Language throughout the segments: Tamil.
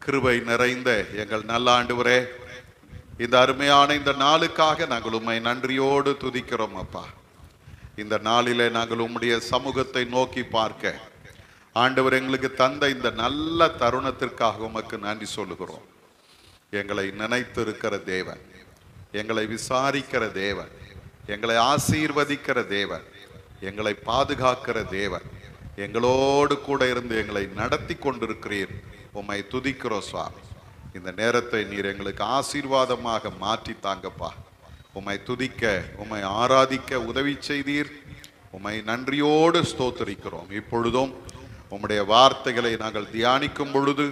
கிருபை நிறைந்த எங்கள் நல்ல ஆண்டவரே, இந்த அருமையான இந்த நாளுக்காக நாங்கள் உம்மை நன்றியோடு துதிக்கிறோம் அப்பா. இந்த நாளிலே நாங்கள் உம்முடைய சமூகத்தை நோக்கி பார்க்க ஆண்டவர் எங்களுக்கு தந்த இந்த நல்ல தருணத்திற்காக உமக்கு நன்றி சொல்லுகிறோம். எங்களை நினைத்திருக்கிற தேவன், எங்களை விசாரிக்கிற தேவன், எங்களை ஆசீர்வதிக்கிற தேவன், எங்களை பாதுகாக்கிற தேவன், எங்களோடு கூட இருந்து எங்களை நடத்தி கொண்டிருக்கிறீர். உம்மை துதிக்கிறோம் சுவாமி. இந்த நேரத்தை நீர் எங்களுக்கு ஆசீர்வாதமாக மாற்றி தாங்கப்பா. உம்மை துதிக்க, உம்மை ஆராதிக்க உதவி செய்தீர். உம்மை நன்றியோடு ஸ்தோத்திரிக்கிறோம். இப்பொழுதும் உம்முடைய வார்த்தைகளை நாங்கள் தியானிக்கும் பொழுது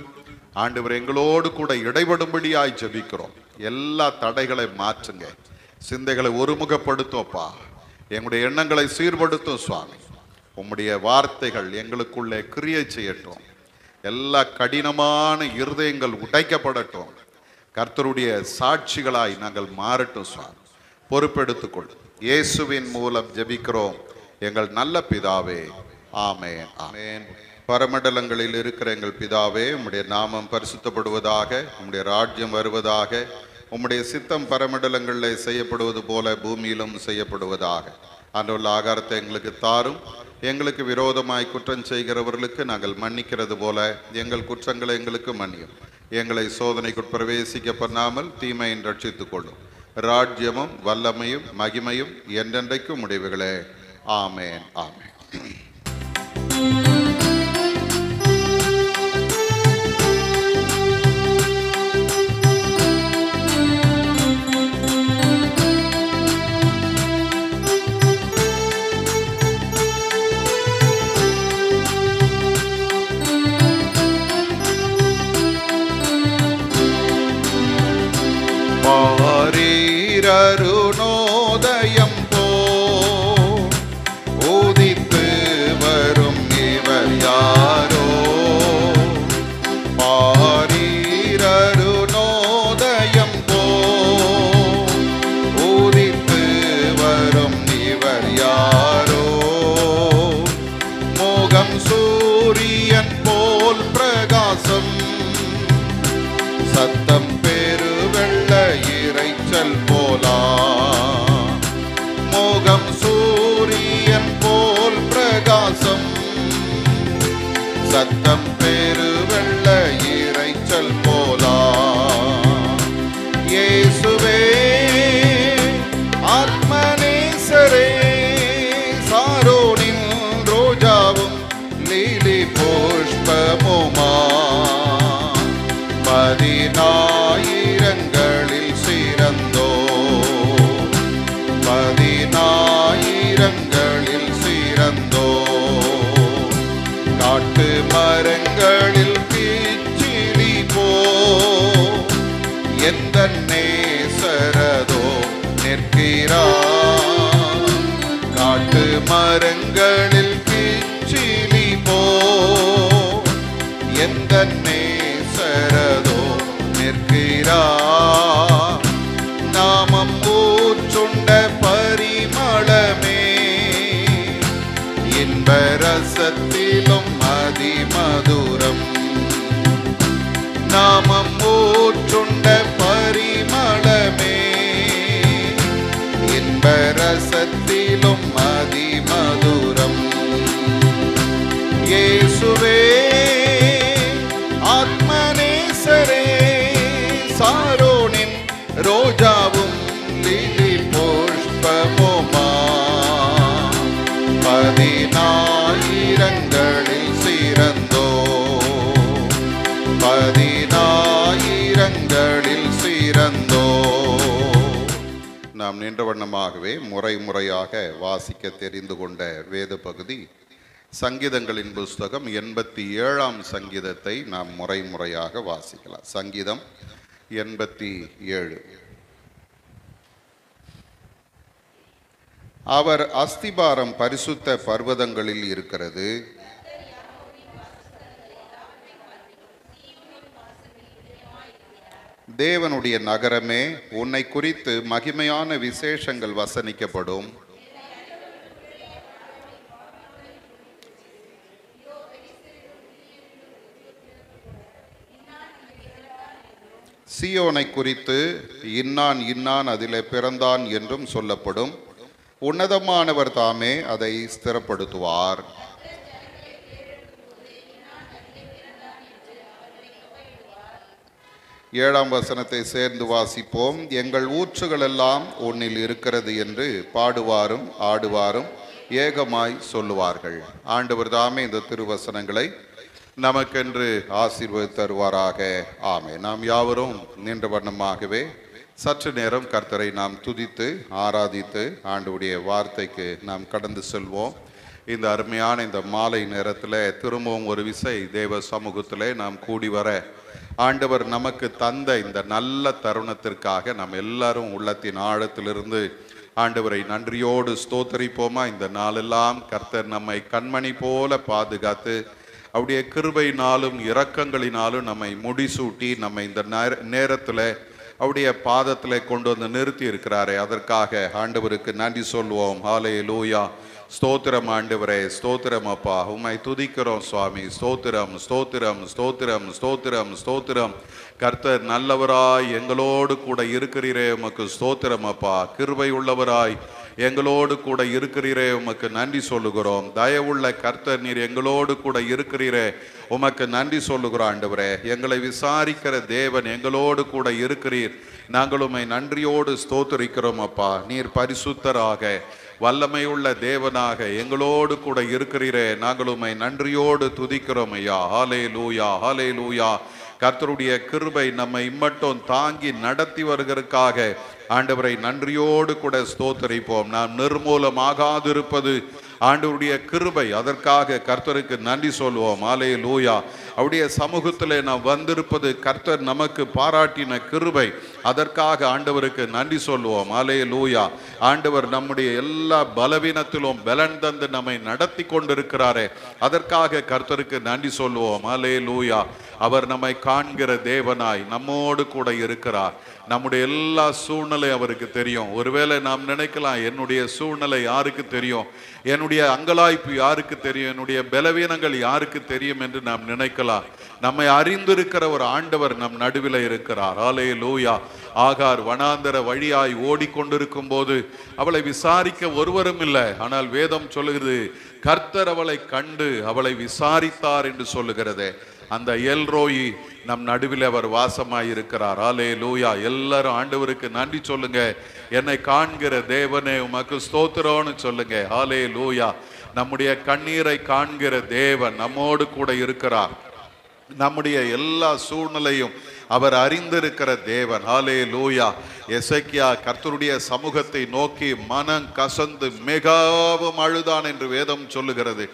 ஆண்டவர் எங்களோடு கூட இடைபடும்படியாய் ஜெபிக்கிறோம். எல்லா தடைகளை மாற்றுங்க, சிந்தைகளை ஒருமுகப்படுத்தோப்பா. எங்களுடைய எண்ணங்களை சீர்படுத்தும் சுவாமி. உம்முடைய வார்த்தைகள் எங்களுக்குள்ளே கிரியை செய்யட்டும். எல்லா கடினமான இருதயங்கள் உடைக்கப்படட்டும். கர்த்தருடைய சாட்சிகளாய் நாங்கள் மாறட்டும் சுவாமி. பொறுப்பெடுத்துக்கொள். இயேசுவின் மூலம் ஜெபிக்கிறோம் எங்கள் நல்ல பிதாவே, ஆமென், ஆமென். பரமண்டலங்களில் இருக்கிற எங்கள் பிதாவே, உம்முடைய நாமம் பரிசுத்தப்படுவதாக, உம்முடைய ராஜ்யம் வருவதாக, உம்முடைய சித்தம் பரமண்டலங்களில் செய்யப்படுவது போல பூமியிலும் செய்யப்படுவதாக. அன்றுள்ள ஆகாரத்தை எங்களுக்கு தாரும். எங்களுக்கு விரோதமாய் குற்றம் செய்கிறவர்களுக்கு நாங்கள் மன்னிக்கிறது போல எங்கள் குற்றங்களை எங்களுக்கு மன்னியும். எங்களை சோதனைக்கு பிரவேசிக்க பண்ணாமல் தீமையின் ரட்சித்துக் கொள்ளும். ராஜ்யமும் வல்லமையும் மகிமையும் என்றென்றைக்கும் முடிவுகளே. ஆமென், ஆமென். அருணோதயம் போ உதித்து வரும் இவர் யாரோ? அருணோதயம் போ உதித்து வரும் இவர் யாரோ? முகம் சூரியன் போல் பிரகாசம், சத்தம் பெருவெள்ள இறைச்சல் போலா. முகம் சூரியன் போல் பிரகாசம், சத்தம் பெருவெள்ள இறைச்சல் போலா. இயேசுவே ஆத்மநேசரே, சாரோனின் ரோஜாவும் லீலி புஷ்பமுமா. பதினாயிரங்களில் சிறந்தோ, பதினாயிரங்களில் சிறந்தோ. காட்டு மரங்களில் கிச்சிலி போ எந்த நேசரதோ நிற்கிறார். காட்டு மரங்களில் கிச்சிலி போ எந்த நேசரதோ நிற்கிறார். நாமம் ஊற்றுண்ட பரிமளமே, இன்பரசத்திலும் அதிமதுரம். நாமம் ஊற்றுண்ட பரிமளமே, இன்பரசத்திலும் அதிமதுரம். இயேசுவே ஆத்மநேசரே, சாரோனின் ரோஜாவும் லீலி புஷ்பமுமா. பதினாயிரங்களில் சிறந்தோ, பதினாயிரங்களில் சிறந்தோ. நாம் நின்ற வண்ணமாகவே முறை முறையாக வாசிக்க தெரிந்து கொண்ட வேத பகுதி சங்கீதங்களின் புஸ்தகம் 87ஆம் சங்கீதத்தை நாம் முறை முறையாக வாசிக்கலாம். சங்கீதம் 87. அவர் அஸ்திபாரம் பரிசுத்த பர்வதங்களில் இருக்கிறது. தேவனுடைய நகரமே, உன்னை குறித்து மகிமையான விசேஷங்கள் வசனிக்கப்படும். சீயோனை குறித்து இன்னான் இன்னான் அதிலே பிறந்தான் என்றும் சொல்லப்படும். உன்னதமானவர் தாமே அதை ஸ்திரப்படுத்துவார். 7ஆம் வசனத்தை சேர்ந்து வாசிப்போம். எங்கள் ஊற்றுகள் எல்லாம் உன்னில் இருக்கிறது என்று பாடுவாரும் ஆடுவாரும் ஏகமாய் சொல்லுவார்கள். ஆண்டவர் தாமே இந்த திருவசனங்களை நமக்கென்று ஆசீர்வதித்து தருவாராக. ஆமே. நாம் யாவரும் நின்ற வண்ணமாகவே சற்று நேரம் கர்த்தரை நாம் துதித்து ஆராதித்து ஆண்டவருடைய வார்த்தைக்கு நாம் கடந்து செல்வோம். இந்த அருமையான இந்த மாலை நேரத்தில் திரும்பவும் ஒரு விசை தேவ சமூகத்தில் நாம் கூடி வர ஆண்டவர் நமக்கு தந்த இந்த நல்ல தருணத்திற்காக நாம் எல்லாரும் உள்ளத்தின் ஆழத்திலிருந்து ஆண்டவரை நன்றியோடு ஸ்தோத்தரிப்போமா. இந்த நாளெல்லாம் கர்த்தர் நம்மை கண்மணி போல பாதுகாத்து அவருடைய கிருபையினாலும் இரக்கங்களினாலும் நம்மை முடிசூட்டி நம்மை இந்த நேரத்தில் அவருடைய பாதத்தில் கொண்டு வந்து நிறுத்தி இருக்கிறாரே, அதற்காக ஆண்டவருக்கு நன்றி சொல்வோம். ஹல்லேலூயா. ஸ்தோத்திரம் ஆண்டவரே, ஸ்தோத்திரம் அப்பா, உம்மை துதிக்கிறோம் சுவாமி. ஸ்தோத்திரம் ஸ்தோத்திரம் ஸ்தோத்திரம் ஸ்தோத்திரம் ஸ்தோத்திரம். கர்த்தர் நல்லவராய் எங்களோடு கூட இருக்கிறீரே, உமக்கு ஸ்தோத்திரம் அப்பா. கிருபை உள்ளவராய் எங்களோடு கூட இருக்கிறீரே, உமக்கு நன்றி சொல்லுகிறோம். தயவுள்ள கர்த்தர், நீர் எங்களோடு கூட இருக்கிறீரே, உமக்கு நன்றி சொல்லுகிறோம் ஆண்டவரே. எங்களை விசாரிக்கிற தேவன் எங்களோடு கூட இருக்கிறீர், நாங்கள் உம்மை நன்றியோடு ஸ்தோத்தரிக்கிறோம் அப்பா. நீர் பரிசுத்தராக வல்லமையுள்ள தேவனாக எங்களோடு கூட இருக்கிறீரே, நாங்கள் உம்மை நன்றியோடு துதிக்கிறோம் ஐயா. ஹல்லேலூயா ஹல்லேலூயா. கர்த்தருடைய கிருபை நம்மை இம்மட்டும் தாங்கி நடத்தி வருகிறதுக்காக ஆண்டவரை நன்றியோடு கூட ஸ்தோத்தரிப்போம். நாம் நிர்மூலமாகாதிருப்பது ஆண்டவருடைய கிருபை, அதற்காக கர்த்தருக்கு நன்றி சொல்வோம். ஹல்லேலூயா. அவருடைய சமூகத்தில் நாம் வந்திருப்பது கர்த்தர் நமக்கு பாராட்டின கிருபை, அதற்காக ஆண்டவருக்கு நன்றி சொல்வோம். ஹல்லேலூயா. ஆண்டவர் நம்முடைய எல்லா பலவீனத்திலும் பலன் தந்து நம்மை நடத்தி கொண்டிருக்கிறாரே, அதற்காக கர்த்தருக்கு நன்றி சொல்வோம். ஹல்லேலூயா. அவர் நம்மை காண்கிற தேவனாய் நம்மோடு கூட இருக்கிறார். நம்முடைய எல்லா சூழ்நிலை அவருக்கு தெரியும். ஒருவேளை நாம் நினைக்கலாம், என்னுடைய சூழ்நிலை யாருக்கு தெரியும், என்னுடைய அங்கலாய்ப்பு யாருக்கு தெரியும், என்னுடைய பலவீனங்கள் யாருக்கு தெரியும் என்று நாம் நினைக்கலாம். நம்மை அறிந்திருக்கிற ஒரு ஆண்டவர் நம் நடுவில் இருக்கிறார். ஹல்லேலூயா. ஆகார் வனாந்தர வழியாய் ஓடிக்கொண்டிருக்கும் போது அவளை விசாரிக்க ஒருவரும் இல்லை. ஆனால் வேதம் சொல்லுகிறது, கர்த்தர் அவளை கண்டு அவளை விசாரித்தார் என்று சொல்லுகிறதே. அந்த எல்ரோயி நம் நடுவில் அவர் வாசமாய் இருக்கிறார். ஹல்லேலூயா. எல்லாரும் ஆண்டவருக்கு நன்றி சொல்லுங்க. என்னை காண்கிற தேவனே உமக்கு ஸ்தோத்திரம்னு சொல்லுங்க. ஹல்லேலூயா. நம்முடைய கண்ணீரை காண்கிற தேவன் நம்மோடு கூட இருக்கிறார். நம்முடைய எல்லா சூழ்நிலையும் அவர் அறிந்திருக்கிற தேவன். ஹல்லேலூயா. எசேக்கியா கர்த்தருடைய சமூகத்தை நோக்கி மனம் கசந்து மிகவும் அழுதான் என்று வேதம் சொல்லுகிறது.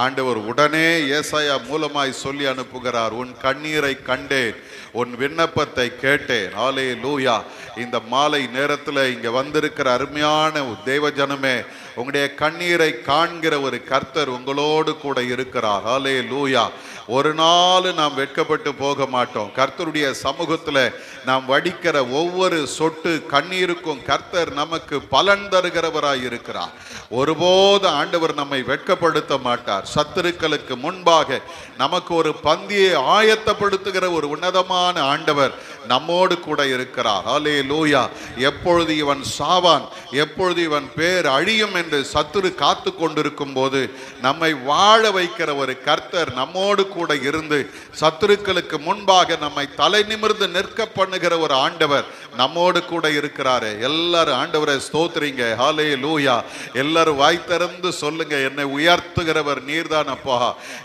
ஆண்டவர் உடனே ஏசாயா மூலமாய் சொல்லி அனுப்புகிறார், உன் கண்ணீரை கண்டேன், உன் விண்ணப்பத்தை கேட்டேன். ஹல்லேலூயா. இந்த மாலை நேரத்தில் இங்கே வந்திருக்கிற அருமையான தேவ ஜனமே, உங்களுடைய கண்ணீரை காண்கிற ஒரு கர்த்தர் உங்களோடு கூட இருக்கிறார். ஹல்லேலூயா. ஒரு நாள் நாம் வெட்கப்பட்டு போக மாட்டோம். கர்த்தருடைய சமூகத்தில் நாம் வடிக்கிற ஒவ்வொரு சொட்டு கண்ணீருக்கும் கர்த்தர் நமக்கு பலன் தருகிறவராய் இருக்கிறார். ஒருபோது ஆண்டவர் நம்மை வெட்கப்படுத்த மாட்டார். சத்துருக்களுக்கு முன்பாக நமக்கு ஒரு பந்தியை ஆயத்தப்படுத்துகிற ஒரு உன்னதமான ஆண்டவர் நம்மோடு கூட இருக்கிறார். ஹல்லேலூயா. எப்பொழுது இவன் சாவான், எப்பொழுது இவன் பேர் அழியும் என்று சத்துரு காத்து கொண்டிருக்கும் போது நம்மை வாழ வைக்கிற ஒரு கர்த்தர் நம்மோடு கூட இருந்து சத்துருக்களுக்கு முன்பாக நம்மை தலை நிமிர்ந்து நிற்க பண்ணுகிற ஒரு ஆண்டவர் நம்மோடு கூட இருக்கிறாரு. எல்லாரும் ஆண்டவரை ஸ்தோத்திரிங்க. ஹல்லேலூயா. எல்லாரும் வாய் திறந்து சொல்லுங்க, என்னை உயர்த்துகிறவர் நீர்தான் அப்பா,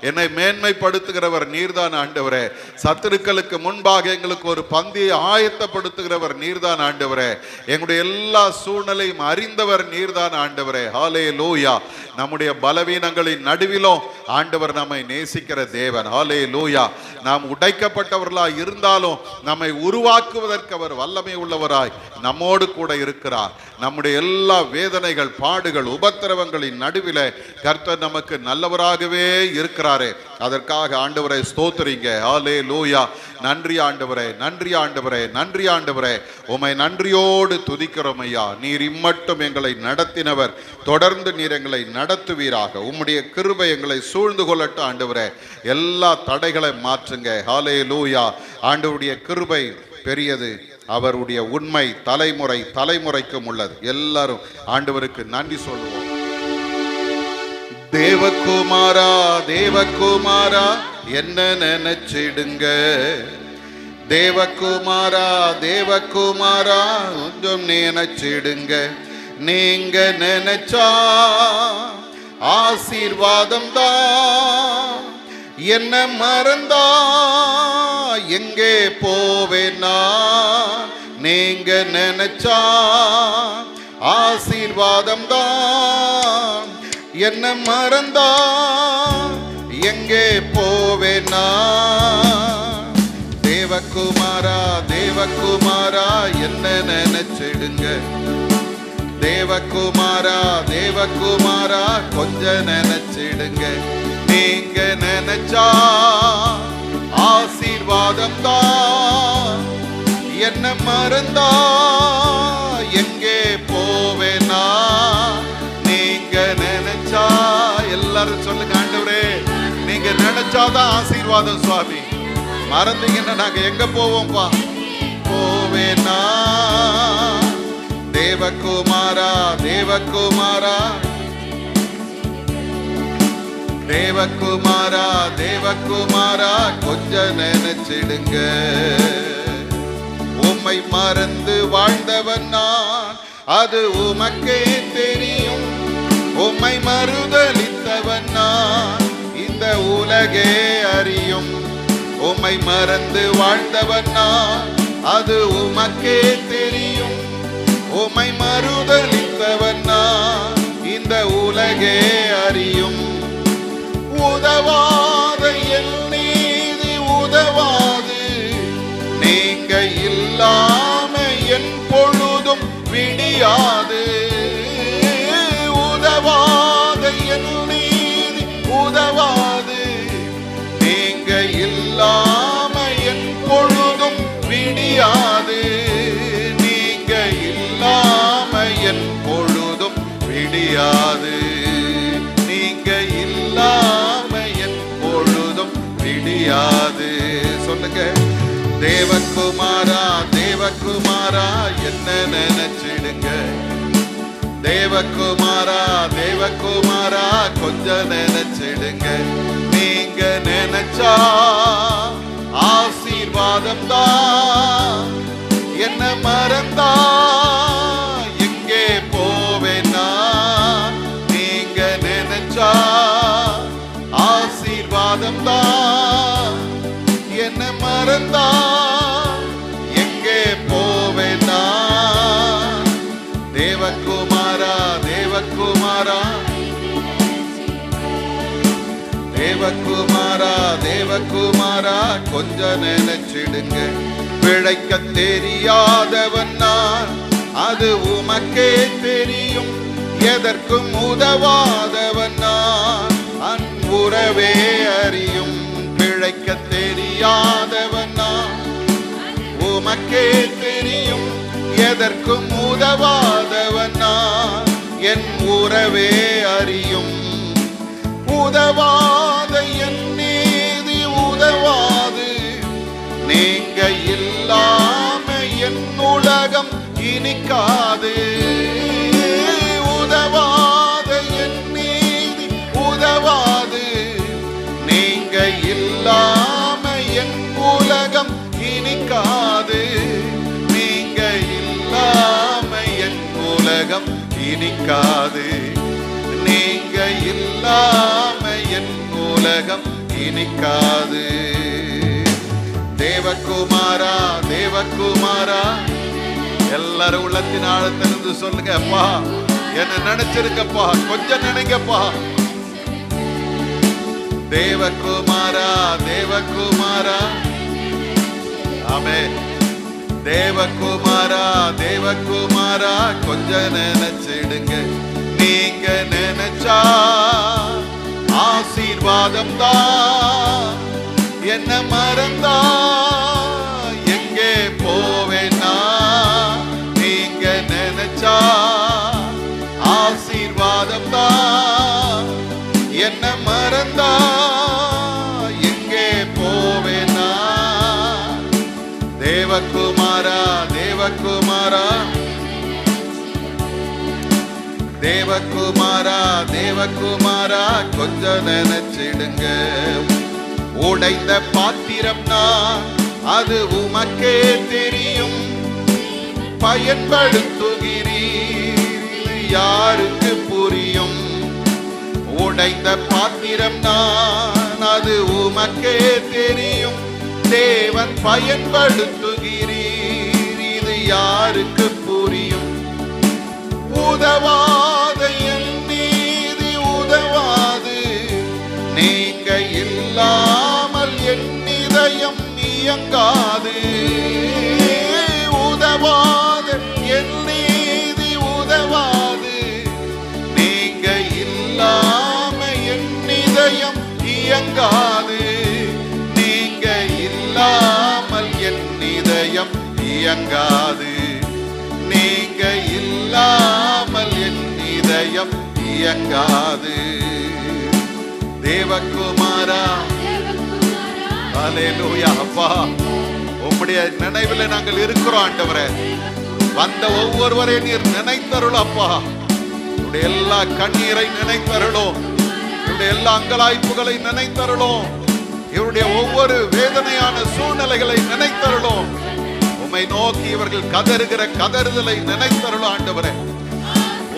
என்னை மேன்மைப்படுத்துகிறவர் நீர்தான் ஆண்டவரே, சத்துருக்களுக்கு முன்பாக எங்களுக்கு ஒரு பந்தியை ஆயத்தப்படுத்துகிறவர் நீர்தான் ஆண்டவரே, எங்களுடைய எல்லா சூழ்நிலையும் அறிந்தவர் நீர்தான் ஆண்டவரே. ஹல்லேலூயா. நம்முடைய பலவீனங்களின் நடுவிலும் ஆண்டவர் நம்மை நேசிக்கிற தேவன். ஹல்லேலூயா. நாம் உடைக்கப்பட்டவர்களாய் இருந்தாலும் நம்மை உருவாக்குவதற்கு அவர் வல்லமை உள்ளவராய் நம்மோடு கூட இருக்கிறார். நம்முடைய எல்லா வேதனைகள், பாடுகள், உபத்திரவங்களின் நடுவில் கர்த்தர் நமக்கு நல்லவராகவே இருக்கிறாரே, அதற்காக ஆண்டவரை ஸ்தோத்திரிங்க. ஹல்லேலூயா. நன்றி ஆண்டவரே, நன்றி ஆண்டவரே, நன்றி ஆண்டவரே, உம்மை நன்றியோடு துதிக்கிறோம் ஐயா. நீர் இம்மட்டும் எங்களை நடத்தினவர், தொடர்ந்து நீர் எங்களை நடத்துவீராக. உம்முடைய கிருபை எங்களை சூழ்ந்து கொள்ளட்டும் ஆண்டவரே. எல்லா தடைகளை மாற்றுங்க. ஹல்லேலூயா. ஆண்டவருடைய கிருபை பெரியது, அவருடைய உண்மை தலைமுறை தலைமுறைக்கும் உள்ளது. எல்லாரும் ஆண்டவருக்கு நன்றி சொல்லுவோம். தேவகுமாரா தேவகுமாரா என்ன நினைச்சிடுங்க, தேவகுமாரா தேவகுமாரா கொஞ்சம் நினைச்சிடுங்க. நீங்க நினைச்சா ஆசீர்வாதம் தான், என்ன மறந்தா எங்கே போவேனா. நீங்க நினைச்சா ஆசீர்வாதம் தான், என்ன மறந்தா எங்கே போவேனா. தேவகுமாரா தேவகுமாரா என்ன நினைச்சிடுங்க, தேவகுமாரா தேவகுமாரா கொஞ்சம் நினைச்சிடுங்க. நீங்க நினைச்சா ஆசீர்வாதம் தான், என்ன மறந்தா எங்கே போவேனா. நீங்க நினைச்சா, எல்லாரும் சொல்லுங்க, ஆண்டவரே நீங்க நினைச்சாதான் ஆசீர்வாதம் சுவாமி, மறந்தீங்கன்னா நாங்க எங்க போவோம்பா, போவேனா. தேவகுமாரா தேவகுமாரா தேவகுமாரா தேவகுமாரா கொஞ்சம் நினைச்சிடுங்க. உம்மை மறந்து வாழ்ந்தவன் நான், அது உமக்கே தெரியும். உம்மை மறுதலித்தவன் நான், இந்த உலகே அறியும். உம்மை மறந்து வாழ்ந்தவன் நான், அது உமக்கே தெரியும். உம்மை மறுதலித்தவன் நான், இந்த உலகே அறியும். உதவாத என் நீதி உதவாது, நீங்க இல்லாம என் பொழுதும் விடியாது. உதவாத என் நீதி உதவாது, நீங்க இல்லாம என் பொழுதும் விடியாது. நீங்க இல்லாம என் பொழுதும் விடியாது. நீங்க இல்லாம என் பொழுதும் விடியாது. சொல்லுங்க, தேவகுமாரா தேவகுமாரா என்ன நினைச்சிடுங்க, தேவகுமாரா தேவகுமாரா கொஞ்சம் நினைச்சிடுங்க. நீங்க நினைச்சா ஆசீர்வாதம் தான், என்ன மறந்தா எங்கே போவேனா. நீங்க நினைச்சா ஆசீர்வாதம் தான், என்ன மறந்தா எங்கே போவேனா. தேவகுமாரா தேவகுமாரா தேவகுமாரா தேவகுமாரா கொஞ்சம் நினைச்சிடுங்க. பிழைக்க தெரியாதவன் நான், அது உமக்கே தெரியும். எதற்கும் உதவாதவன் நான், அன்புறவே அறியும். பிழைக்க தெரியாதவன் நான், உமக்கே தெரியும். எதற்கும் உதவாதவன் நான், என் உறவே அறியும். உதவாத என் நீதி உதவாது, நீங்க இல்லாம என் உலகம் இனிக்காது. உதவாத என் நீதி உதவாது, நீங்க இல்லாம என் உலகம் இனிக்காது. நீங்க இல்லாம என் உலகம் இனிக்காது. நீங்க இல்லாம என் உலகம் இனிக்காது. தேவகுமாரா தேவகுமாரா எல்லாரும் உள்ளத்தின் ஆழத்திலிருந்து சொல்லுங்க, அப்பா என்ன நினைச்சிருக்கப்பா, கொஞ்சம் நினைங்கப்பா. தேவகுமாரா தேவகுமாரா ஆமென். தேவகுமாரா தேவகுமாரா கொஞ்சம் நினைச்சிடுங்க. நீங்க நினைச்சா ஆசீர்வாதம் தான், என்ன மறந்தா எங்கே போவேனா. நீங்க நினைச்சா ஆசீர்வாதம் தான், என்ன மறந்தா எங்கே போவேனா. தேவகுமாரா தேவகுமாரா தேவகுமாரா கொஞ்சம் நினைச்சிடுங்க. உடைந்த பாத்திரம் நான், அது உமக்கே தெரியும். பயன்படுத்துகிறீர், யாருக்கு புரியும்? உடைந்த பாத்திரம் நான், அது உமக்கே தெரியும். தேவன் பயன்படுத்துகிறீர், இது யாருக்கு புரியும்? உதவாத என் நீதி உதவாது, நீங்க இல்லாமல் என் இதயம் இயங்காது. உதவாத என் நீதி உதவாது, நீங்க இல்லாம என் இதயம் இயங்காது. நீங்க இல்லாமல் என் இதயம் இயங்காது. நீங்க இல்லாமல் என் இதயம் இயங்காது. தேவகுமாரா அல்லேலூயா. அப்பா, உம்முடைய நினைவில் நாங்கள் இருக்கிறோம் ஆண்டவரே. வந்த ஒவ்வொருவரையும் நீர் நினைத்தருளும் அப்பா. உடைய எல்லா கண்ணீரை நினைத்தருளும், இவருடைய எல்லா அங்கலாய்ப்புகளை நினைத்தருளும், இவருடைய ஒவ்வொரு வேதனையான சூழ்நிலைகளை நினைத்தருளும். உம்மை நோக்கி இவர்கள் கதறுகிற கதறுதலை நினைத்தருளும் ஆண்டவரே.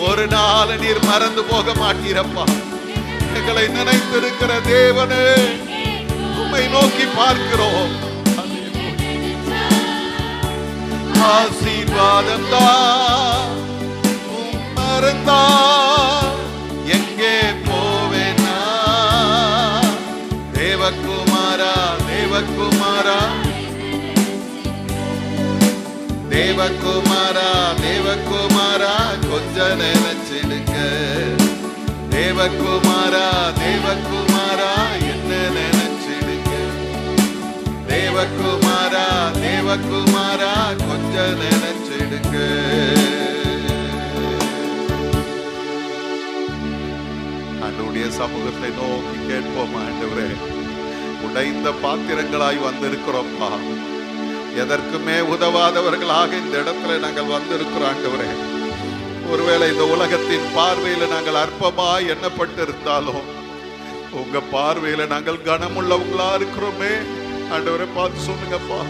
ஒரு நாள் நீர் மறந்து போக மாட்டீரப்பா. எங்களை நினைத்திருக்கிற தேவனே, உம்மை நோக்கி பார்க்கிறோம். ஆசீர்வாதம் தான் மறந்தா எங்கே போவேனா? தேவகுமாரா தேவகுமாரா தேவகுமாரா தேவகுமாரா கொஞ்சம் நினைச்சிடுங்க. தேவகுமாரா தேவகுமாரா என்ன நினைச்சிடுங்க. தேவகுமாரா தேவகுமாரா கொஞ்சம் நினைச்சிடுங்க. ஆண்டவருடைய சமூகத்தை நோக்கி கேட்போம். ஆண்டவரே, உடைந்த பாத்திரங்களாய் வந்திருக்கிறோம்ப்பா. எதற்குமே உதவாதவர்களாக இந்த இடத்துல நாங்கள் வந்திருக்கிறோம் ஆண்டவரே. ஒருவேளை இந்த உலகத்தின் பார்வையில நாங்கள் அற்பமாய் எண்ணப்பட்டு இருந்தாலும் உங்க பார்வையில நாங்கள் கனமுள்ளவங்களா இருக்கிறோமே. ஆண்டவரை பார்த்து சொல்லுங்கப்பா,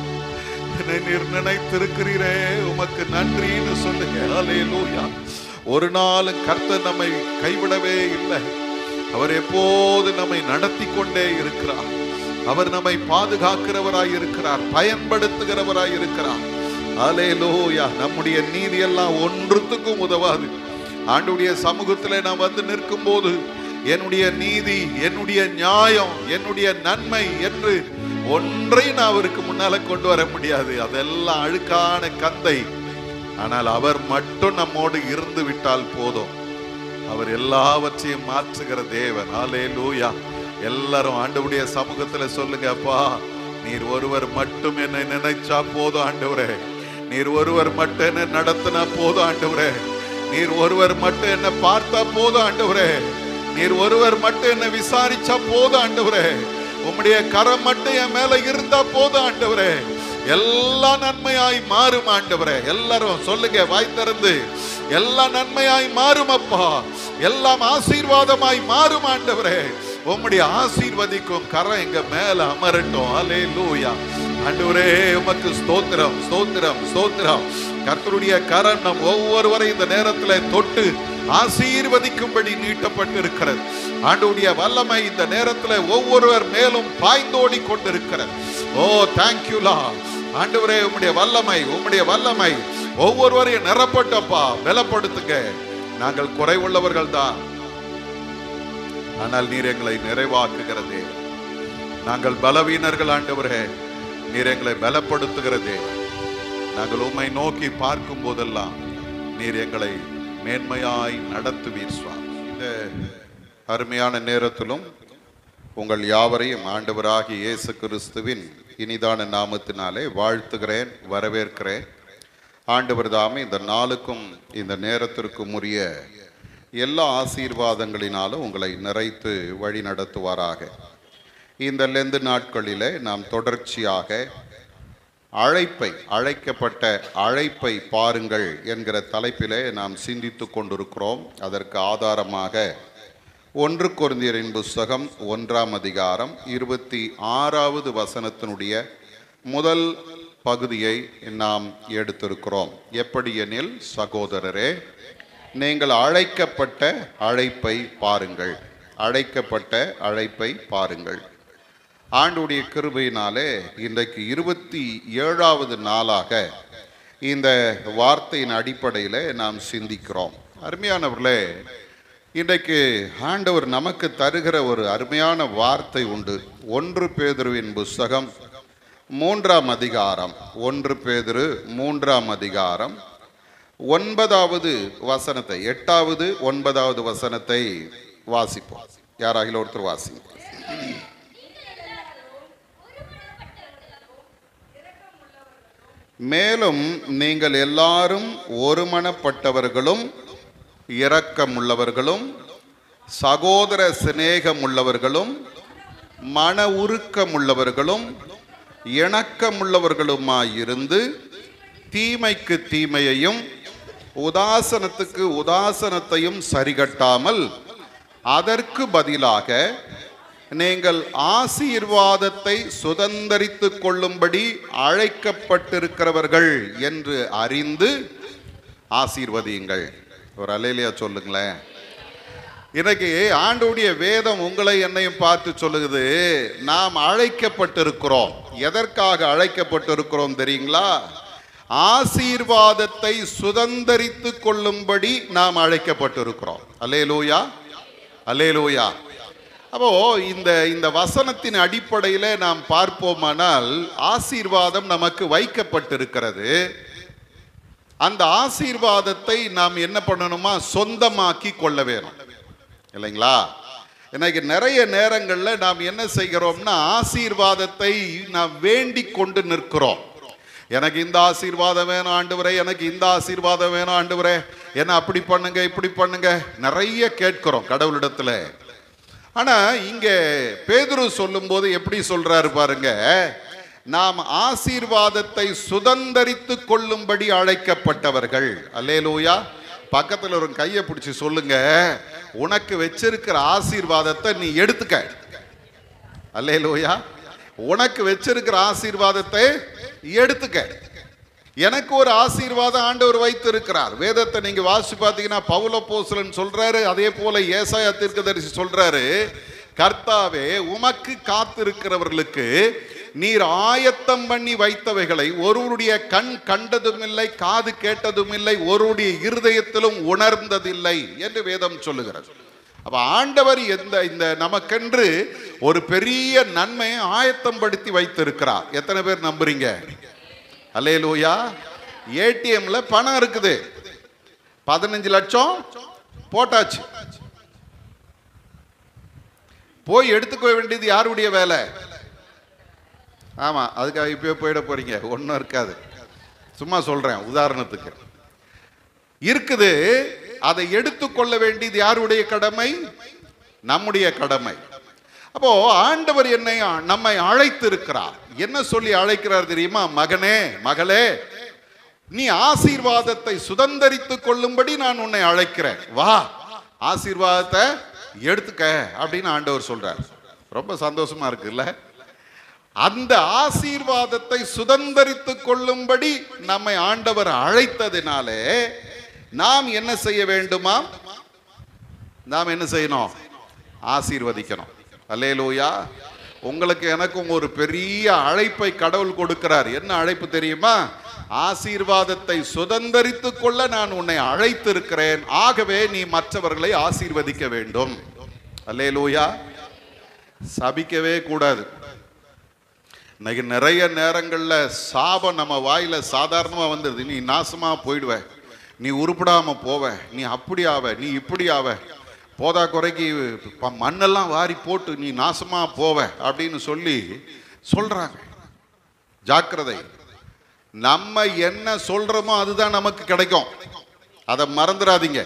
என்னை நீர் நினைத்திருக்கிறீரே, உமக்கு நன்றின்னு சொல்லுங்க. அல்லேலூயா. ஒரு நாளும் கர்த்தர் நம்மை கைவிடவே இல்லை. அவர் எப்போது நம்மை நடத்தி கொண்டே இருக்கிறார். அவர் நம்மை பாதுகாக்கிறவராய் இருக்கிறார், பயன்படுத்துகிறவராய் இருக்கிறார். அல்லேலூயா. நம்முடைய நீதி எல்லாம் ஒன்றுத்துக்கும் உதவாது. ஆண்டவருடைய சமூகத்திலே நான் வந்து நிற்கும் போது என்னுடைய நீதி, என்னுடைய நியாயம், என்னுடைய நன்மை என்று ஒன்றை நான் அவருக்கு முன்னால கொண்டு வர முடியாது. அதெல்லாம் அழுக்கான கந்தை. ஆனால் அவர் மட்டும் நம்மோடு இருந்து விட்டால் போதும். அவர் எல்லாவற்றையும் மாற்றுகிற தேவன். அல்லேலூயா. எல்லாரும் ஆண்டவருடைய சமூகத்துல சொல்லுங்க, அப்பா நீர் ஒருவர் மட்டும் என்னை நினைச்சா போதும் ஆண்டவரே. நீர் ஒருவர் மட்டும் என்ன நடத்தினா போதும் ஆண்டவரே. நீர் ஒருவர் மட்டும் என்ன பார்த்தா போதும் ஆண்டவரே. நீர் ஒருவர் மட்டும் என்ன விசாரிச்சா போதும் ஆண்டவரே. உம்முடைய கரம் மட்டும் என் மேல இருந்தா போதும் ஆண்டவரே. எல்லா நன்மையாய் மாறும் ஆண்டவரே. எல்லாரும் சொல்லுங்க வாய் திறந்து, எல்லா நன்மையாய் மாறும் அப்பா. எல்லாம் ஆசீர்வாதமாய் மாறும் ஆண்டவரே. உம்முடைய ஆசீர்வதிக்கும் கரம் எங்க மேல அமரட்டும். அல்லேலூயா. ஆண்டவரே, உமக்கு ஸ்தோத்திரம் ஸ்தோத்திரம் ஸ்தோத்திரம். கர்த்தருடைய கரம் நம் ஒவ்வொருவரை இந்த நேரத்தில் தொட்டு ஆசீர்வதிக்கும்படி நீட்டப்பட்டு இருக்கிறது. ஆண்டவருடைய வல்லமை இந்த நேரத்தில் ஒவ்வொருவர் மேலும் பாய்ந்தோடி கொண்டிருக்கிறது. ஓ தேங்க்யூ லார்ட். ஆண்டவரே, உம்முடைய வல்லமை, உம்முடைய வல்லமை ஒவ்வொருவரையும் நிரப்பட்டப்பா. பலப்படுத்துங்க. நாங்கள் குறைவுள்ளவர்கள் தான், ஆனால் நீர் எங்களை நிறைவாக்குகிறதே. நாங்கள் பலவீனர்கள் ஆண்டவரே, நீர் எங்களை பலப்படுத்துகிறதே. நாங்கள் உம்மை நோக்கி பார்க்கும் போதெல்லாம் நீர் எங்களை மேன்மையாய் நடத்துவீர் சுவாமி. இந்த அருமையான நேரத்திலும் உங்கள் யாவரையும் ஆண்டவராகிய இயேசு கிறிஸ்துவின் இனிதான நாமத்தினாலே வாழ்த்துகிறேன், வரவேற்கிறேன். ஆண்டவர் தாமே இந்த நாளுக்கும் இந்த நேரத்திற்கும் உரிய எல்லா ஆசீர்வாதங்களினாலும் உங்களை நிறைத்து வழி நடத்துவாராக. இந்த லெந்து நாட்களிலே நாம் தொடர்ச்சியாக அழைக்கப்பட்ட அழைப்பை பாருங்கள் என்கிற தலைப்பிலே நாம் சிந்தித்து கொண்டிருக்கிறோம். அதற்கு ஆதாரமாக 1 கொரிந்தியரின் புஸ்தகம் 1ஆம் அதிகாரம் 26வது வசனத்தினுடைய முதல் பகுதியை நாம் எடுத்திருக்கிறோம். எப்படியெனில், சகோதரரே, நீங்கள் அழைக்கப்பட்ட அழைப்பை பாருங்கள். அழைக்கப்பட்ட அழைப்பை பாருங்கள். ஆண்டுடைய கிருபையினாலே இன்றைக்கு 27வது நாளாக இந்த வார்த்தையின் அடிப்படையில் நாம் சிந்திக்கிறோம். அருமையானவர்களே, இன்றைக்கு ஆண்டவர் நமக்கு தருகிற ஒரு அருமையான வார்த்தை உண்டு. 1 பேதுருவின் புஸ்தகம் 3ஆம் அதிகாரம் 1 பேதுரு 3ஆம் அதிகாரம் 9வது வசனத்தை 8வது 9வது வசனத்தை வாசிப்போம். யாராகிலும் ஒருத்தர் வாசிங்க. மேலும் நீங்கள் எல்லாரும் ஒருமனப்பட்டவர்களும் இரக்கமுள்ளவர்களும் சகோதர சிநேகமுள்ளவர்களும் மன உருக்கமுள்ளவர்களும் இணக்கமுள்ளவர்களுமாயிருந்து தீமைக்கு தீமையையும் உதாசனத்துக்கு உதாசனத்தையும் சரிகட்டாமல் அதற்கு பதிலாக நீங்கள் ஆசீர்வாதத்தை சுதந்தரித்து கொள்ளும்படி அழைக்கப்பட்டிருக்கிறவர்கள் என்று அறிந்து ஆசீர்வதியுங்கள். ஒரு அல்லேலூயா சொல்லுங்களேன். இன்னைக்கு ஆண்டவருடைய வேதம் உங்களை என்னையும் பார்த்து சொல்லுகிறது, நாம் அழைக்கப்பட்டிருக்கிறோம். எதற்காக அழைக்கப்பட்டிருக்கிறோம் தெரியுங்களா? ஆசீர்வாதத்தை சுதந்தரித்து கொள்ளும்படி நாம் அழைக்கப்பட்டிருக்கிறோம். அல்லேலூயா, அல்லேலூயா. அப்போ இந்த வசனத்தின் அடிப்படையில் நாம் பார்ப்போமானால், ஆசீர்வாதம் நமக்கு வைக்கப்பட்டிருக்கிறது. அந்த ஆசீர்வாதத்தை நாம் என்ன பண்ணணுமா? சொந்தமாக்கி கொள்ள வேணும், இல்லைங்களா? இன்னைக்கு நிறைய நேரங்களில் நாம் என்ன செய்கிறோம்னா, ஆசீர்வாதத்தை நாம் வேண்டிக் கொண்டு நிற்கிறோம். எனக்கு இந்த ஆசீர்வாதம் வேணும் ஆண்டவரே, எனக்கு இந்த ஆசீர்வாதம் வேணும் ஆண்டவரே, என்ன அப்படி பண்ணுங்க இப்படி பண்ணுங்க, நிறைய கேட்கிறோம் கடவுளிடத்துல. ஆனா இங்க பேதுரு சொல்லும் போது எப்படி சொல்றாரு பாருங்க, நாம் ஆசீர்வாதத்தை சுதந்தரித்து கொள்ளும்படி அழைக்கப்பட்டவர்கள். அல்லேலூயா. பக்கத்துல ஒரு கையை பிடிச்சி சொல்லுங்க, உனக்கு வச்சிருக்கிற ஆசீர்வாதத்தை நீ எடுத்துக்க. அல்லேலூயா. உனக்கு வச்சிருக்கிற ஆசீர்வாதத்தை எடுத்துக்க. எனக்கு ஒரு ஆசீர்வாதம் ஆண்டவர் வைத்திருக்கிறார். வேதத்தை நீங்க வாசி பார்த்தீங்கன்னா பவுல் அப்போஸ்தலன் சொல்றாரு, அதே போல ஏசாயா தீர்க்கதரிசி சொல்றாரு, கர்த்தாவே உமக்கு காத்திருக்கிறவர்களுக்கு நீர் ஆயத்தம் பண்ணி வைத்தவைகளை ஒருவருடைய கண் கண்டதும் இல்லை, காது கேட்டதும் இல்லை, ஒருவருடைய இருதயத்திலும் உணர்ந்ததில்லை என்று வேதம் சொல்லுகிறது. அப்ப ஆண்டவர் இந்த நமக்கென்று ஒரு பெரிய நன்மையை ஆயத்தம் படுத்தி வைத்திருக்கிறார். எத்தனை பேர் நம்புறீங்க? அல்லேலூயா. ஏடிஎம்ல பணம் இருக்குது, 15 லட்சம் போட்டாச்சு. போய் எடுத்துக்க வேண்டியது யாருடைய வேலை? ஆமா, அதுக்காக இப்பயே போயிட போறீங்க? ஒன்றும் இருக்காது. சும்மா சொல்றேன், உதாரணத்துக்கு இருக்குது. அதை எடுத்துக்கொள்ள வேண்டியது யாருடைய கடமை? நம்முடைய கடமை. அப்போ ஆண்டவர் நம்மை அழைத்து இருக்கிறார். என்ன சொல்லி அழைக்கிறார் தெரியுமா? மகனே, மகளே, நீ ஆசீர்வாதத்தை சுதந்தரித்து கொள்ளும்படி நான் உன்னை அழைக்கிறேன், வா ஆசீர்வாதத்தை எடுத்துக்க அப்படின்னு ஆண்டவர் சொல்றார். ரொம்ப சந்தோஷமா இருக்குல்ல? அந்த ஆசீர்வாதத்தை சுதந்தரித்து கொள்ளும்படி நம்மை ஆண்டவர் அழைத்ததினாலே நாம் என்ன செய்ய வேண்டுமா? நாம் என்ன செய்யணும்? ஆசீர்வதிக்கணும். அல்லேலூயா. உங்களுக்கு எனக்கும் ஒரு பெரிய அழைப்பை கடவுள் கொடுக்கிறார். என்ன அழைப்பு தெரியுமா? ஆசீர்வாதத்தை சுதந்தரித்து கொள்ள நான் உன்னை அழைத்திருக்கிறேன், ஆகவே நீ மற்றவர்களை ஆசீர்வதிக்க வேண்டும். அல்லேலூயா. சபிக்கவே கூடாது. இன்னைக்கு நிறைய நேரங்கள்ல சாபம் நம்ம வாயில சாதாரணமா வந்துடுது. நீ நாசமா போயிடுவ, நீ உருப்படாம போவ, நீ அப்படி ஆவ, நீ இப்படி ஆவ, போதா குறைக்கு மண்ணெல்லாம் வாரி போட்டு நீ நாசமா போவ அப்படின்னு சொல்றாங்க. ஜாக்கிரதை. நம்ம என்ன சொல்றோமோ அதுதான் நமக்கு கிடைக்கும். அதை மறந்துடாதீங்க.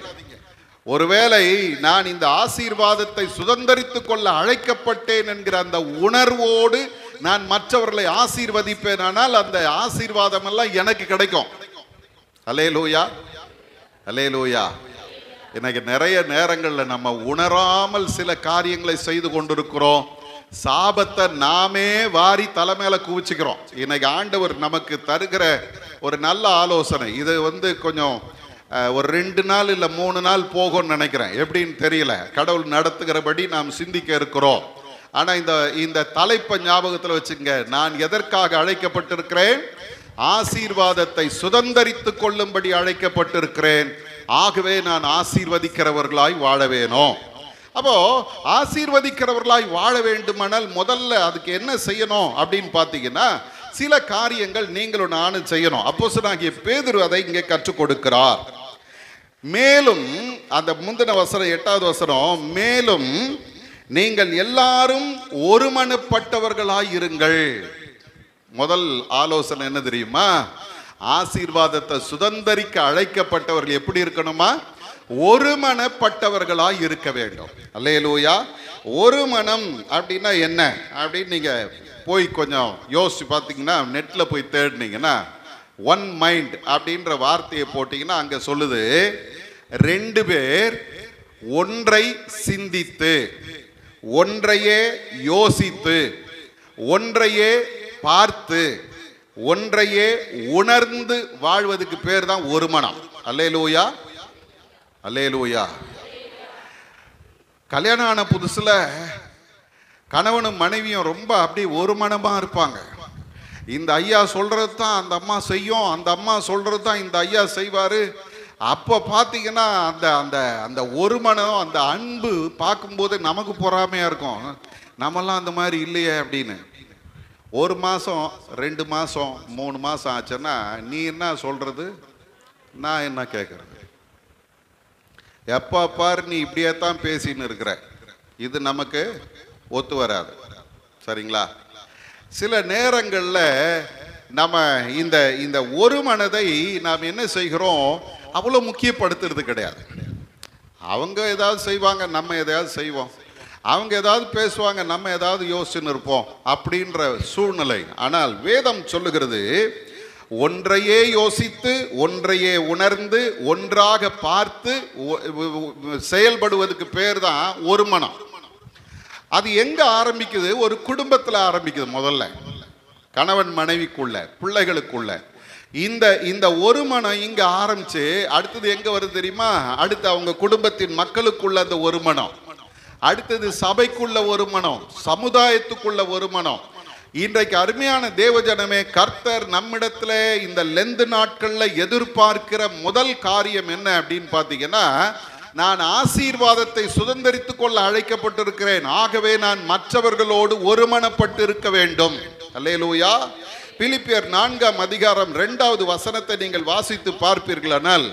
ஒருவேளை நான் இந்த ஆசீர்வாதத்தை சுதந்தரித்துக் கொள்ள அழைக்கப்பட்டேன் என்கிற அந்த உணர்வோடு நான் மற்றவர்களை ஆசீர்வதிப்பேன், ஆனால் அந்த ஆசீர்வாதம் எல்லாம் எனக்கு கிடைக்கும். அல்லேலூயா, அல்லேலூயா. இன்னைக்கு நிறைய நேரங்களில் நம்ம உணராமல் சில காரியங்களை செய்து கொண்டிருக்கிறோம். சாபத்தை நாமே வாரி தலைமையில குவிச்சுக்கிறோம். இன்னைக்கு ஆண்டவர் நமக்கு தருகிற ஒரு நல்ல ஆலோசனை இது கொஞ்சம் ஒரு 2 நாள் இல்லை 3 நாள் போகும்னு நினைக்கிறேன். எப்படின்னு தெரியல, கடவுள் நடத்துகிறபடி நாம் சிந்திக்க இருக்கிறோம். ஆனா இந்த தலைப்பை ஞாபகத்தில் வச்சுங்க. நான் எதற்காக அழைக்கப்பட்டிருக்கிறேன்? ஆசீர்வாதத்தை சுதந்தரித்துக் கொள்ளும்படி அழைக்கப்பட்டிருக்கிறேன். ஆகவே நான் ஆசீர்வதிக்கிறவர்களாய் வாழ வேணும். அப்போ ஆசீர்வதிக்கிறவர்களாய் வாழ வேண்டுமானால் முதல்ல அதுக்கு என்ன செய்யணும் அப்படின்னு பார்த்தீங்கன்னா, சில காரியங்கள் நீங்களும் நானும் செய்யணும். அப்போஸ்தலனாகிய பேதுரு அதை இங்கே கற்றுக் கொடுக்கிறார். மேலும் அந்த முந்தின வசனம் 8வது வசனம், மேலும் நீங்கள் எல்லாரும் ஒருமனப்பட்டவர்களாய் இருங்கள். முதல் ஆலோசனை என்ன தெரியுமா? ஆசீர்வாதத்தை சுதந்தரிக்க அழைக்கப்பட்டவர்கள் எப்படி இருக்கணுமா? ஒருமனப்பட்டவர்களாய் இருக்க வேண்டும். அல்லேலூயா. ஒரு மனம் அப்படின்னா என்ன அப்படின்னு நீங்க போய் கொஞ்சம் யோசிச்சு பார்த்தீங்கன்னா, நெட்ல போய் தேடினீங்கன்னா ஒன் மைண்ட் அப்படின்ற வார்த்தையை போட்டீங்கன்னா அங்க சொல்லுது, 2 பேர் ஒன்றை சிந்தித்து, ஒன்றையே யோசித்து, ஒன்றையே பார்த்து, ஒன்றையே உணர்ந்து வாழ்வதுக்கு பேர் தான் ஒரு மனம். அல்லேலூயா, அல்லேலூயா. கல்யாணம் ஆன புதுசுல கணவனும் மனைவியும் ரொம்ப அப்படியே ஒரு மனமா இருப்பாங்க. இந்த ஐயா சொல்றது தான் அந்த அம்மா செய்யும், அந்த அம்மா சொல்றது தான் இந்த ஐயா செய்வாரு. அப்போ பார்த்தீங்கன்னா அந்த அந்த அந்த ஒரு மனம், அந்த அன்பு பார்க்கும்போது நமக்கு பொறாமையா இருக்கும். நம்மெல்லாம் அந்த மாதிரி இல்லையே அப்படின்னு. 1 மாசம் 2 மாசம் 3 மாசம் ஆச்சுன்னா நீ என்ன சொல்றது, நான் என்ன கேட்கறது, எப்போ பாரு நீ இப்படியே தான் பேசின்னு இருக்கிற, இது நமக்கு ஒத்து வராது. சரிங்களா? சில நேரங்களில் நம்ம இந்த இந்த ஒரு மனதை நாம் என்ன செய்கிறோம், அவ்வளோ முக்கியப்படுத்துறது கிடையாது. அவங்க ஏதாவது செய்வாங்க, நம்ம எதையாவது செய்வோம். அவங்க ஏதாவது பேசுவாங்க, நம்ம ஏதாவது யோசிச்சுன்னு இருப்போம் அப்படின்ற சூழ்நிலை. ஆனால் வேதம் சொல்லுகிறது, ஒன்றையே யோசித்து, ஒன்றையே உணர்ந்து, ஒன்றாக பார்த்து செயல்படுவதற்கு பேர் தான் ஒரு மனம். அது எங்க ஆரம்பிக்குது? ஒரு குடும்பத்தில் ஆரம்பிக்குது. முதல்ல கணவன் மனைவிக்குள்ள, பிள்ளைகளுக்குள்ள இந்த ஒரு மனம் இங்க ஆரம்பிச்சு அடுத்தது எங்க வருது தெரியுமா? அடுத்து அவங்க குடும்பத்தின் மக்களுக்குள்ள அந்த ஒரு மனம், அடுத்தது சபைக்குள்ள ஒரு மனம், சமுதாயத்துக்குள்ள ஒரு மனம். இன்றைக்கு அருமையான தேவஜனமே, கர்த்தர் நம்மிடத்துல இந்த லெந்து நாட்கள்ல எதிர்பார்க்கிற முதல் காரியம் என்ன அப்படின்னு பார்த்தீங்கன்னா, நான் ஆசீர்வாதத்தை சுதந்தரித்துக் கொள்ள அழைக்கப்பட்டிருக்கிறேன். ஆகவே நான் மற்றவர்களோடு ஒருமனப்பட்டு இருக்க வேண்டும். அல்லேலூயா. பிலிப்பியர் 4ஆம் அதிகாரம் 2வது வசனத்தை நீங்கள் வாசித்து பார்ப்பீர்களானால்,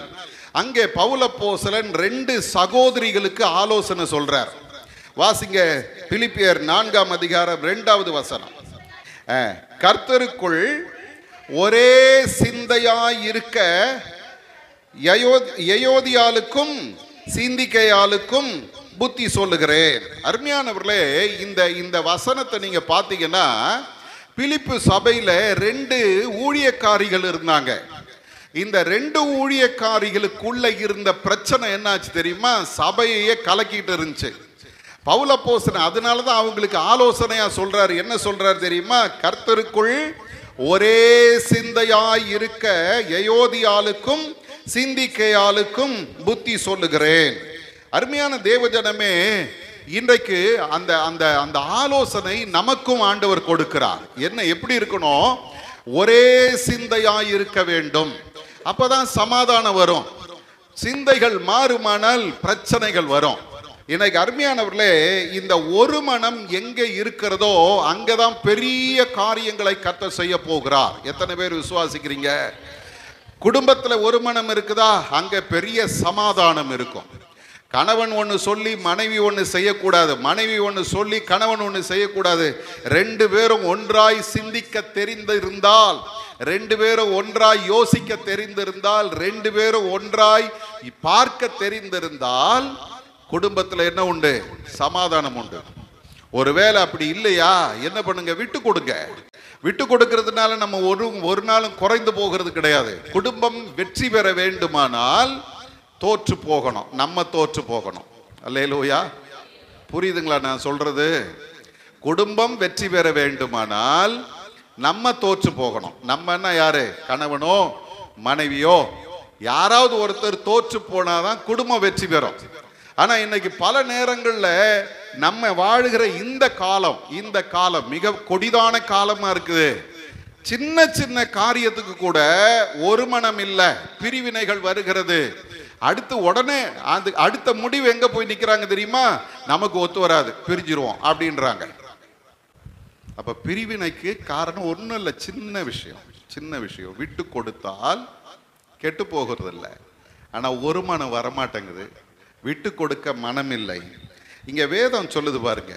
அங்கே பவுலப்போஸ்தலன் 2 சகோதரிகளுக்கு ஆலோசனை சொல்றார். வாசிங்க, பிலிப்பியர் 4ஆம் அதிகாரம் 2வது வசனம். கர்த்தருக்குள் ஒரே சிந்தையாய் இருக்க யயோதியாளுக்கும் சிந்திக்கையாளுக்கும் புத்தி சொல்லுகிறேன். அருமையானவர்களே, இந்த வசனத்தை நீங்க பார்த்தீங்கன்னா, பிலிப்பு சபையில 2 ஊழியக்காரிகள் இருந்தாங்க. இந்த 2 ஊழியக்காரிகளுக்குள்ள இருந்த பிரச்சனை என்னாச்சு தெரியுமா? சபையே கலக்கிட்டு இருந்துச்சு. பவுலப்போஸ்தலன் அதனாலதான் அவங்களுக்கு ஆலோசனையா சொல்றாரு. என்ன சொல்றாரு தெரியுமா? கர்த்தருக்குள் ஒரே சிந்தையாய் இருக்க யயோதியாளுக்கும் சிந்திக்கையாளுக்கும் புத்தி சொல்லுகிறேன். அருமையான தேவஜனமே, இன்றைக்கு அந்த அந்த அந்த ஆலோசனை நமக்கும் ஆண்டவர் கொடுக்கிறார். என்ன, எப்படி இருக்கணும்? ஒரே சிந்தையாய் இருக்க வேண்டும். அப்பதான் சமாதானம் வரும். சிந்தைகள் மாறுமானால் பிரச்சனைகள் வரும். இன்னைக்கு அருமையானவர்களே, இந்த ஒரு மனம் எங்கே இருக்கிறதோ அங்கதான் பெரிய காரியங்களை கர்த்தர் செய்ய போகிறார். எத்தனை பேர் விசுவாசிக்கிறீங்க? குடும்பத்துல ஒரு மனம் இருக்குதா, அங்க பெரிய சமாதானம் இருக்கும். கணவன் ஒன்று சொல்லி மனைவி ஒன்று செய்யக்கூடாது, மனைவி ஒன்று சொல்லி கணவன் ஒன்று செய்யக்கூடாது. 2 பேரும் ஒன்றாய் சிந்திக்க தெரிந்திருந்தால், 2 பேரும் ஒன்றாய் யோசிக்க தெரிந்திருந்தால், 2 பேரும் ஒன்றாய் பார்க்க தெரிந்திருந்தால் குடும்பத்தில் என்ன உண்டு? சமாதானம் உண்டு. ஒருவேளை அப்படி இல்லையா, என்ன பண்ணுங்க, விட்டு கொடுங்க. விட்டு கொடுக்கறதுனால நம்ம ஒரு நாளும் குறைந்து போகிறது கிடையாது. குடும்பம் வெற்றி பெற வேண்டுமானால் தோற்று போகணும், நம்ம தோற்று போகணும். அல்லேலூயா, புரியுதுங்களா நான் சொல்றது? குடும்பம் வெற்றி பெற வேண்டுமானால் நம்ம தோற்று போகணும். நம்மன்னா யாரு? கணவனோ மனைவியோ யாராவது ஒருத்தர் தோற்று போனாதான் குடும்பம் வெற்றி பெறும். ஆனா இன்னைக்கு பல நேரங்கள்ல நம்ம வாழுகிற இந்த காலம் மிக கொடிதான காலமா இருக்குது. சின்ன சின்ன காரியத்துக்கு கூட ஒரு மனம் இல்ல, பிரிவினைகள் வருகிறது. உடனே அடுத்த முடிவு எங்க போய் நிக்கிறாங்க தெரியுமா? நமக்கு ஒத்து வராது, பிரிஞ்சிருவோம் அப்படின்றாங்க. அப்ப பிரிவினைக்கு காரணம் ஒண்ணும் இல்லை, சின்ன விஷயம். விட்டு கொடுத்தால் கெட்டு போகிறது இல்லை. ஆனா ஒரு மனம் வரமாட்டேங்குது, விட்டு கொடுக்க மனம் இல்லை. இங்க வேதம் சொல்லுது பாருங்க,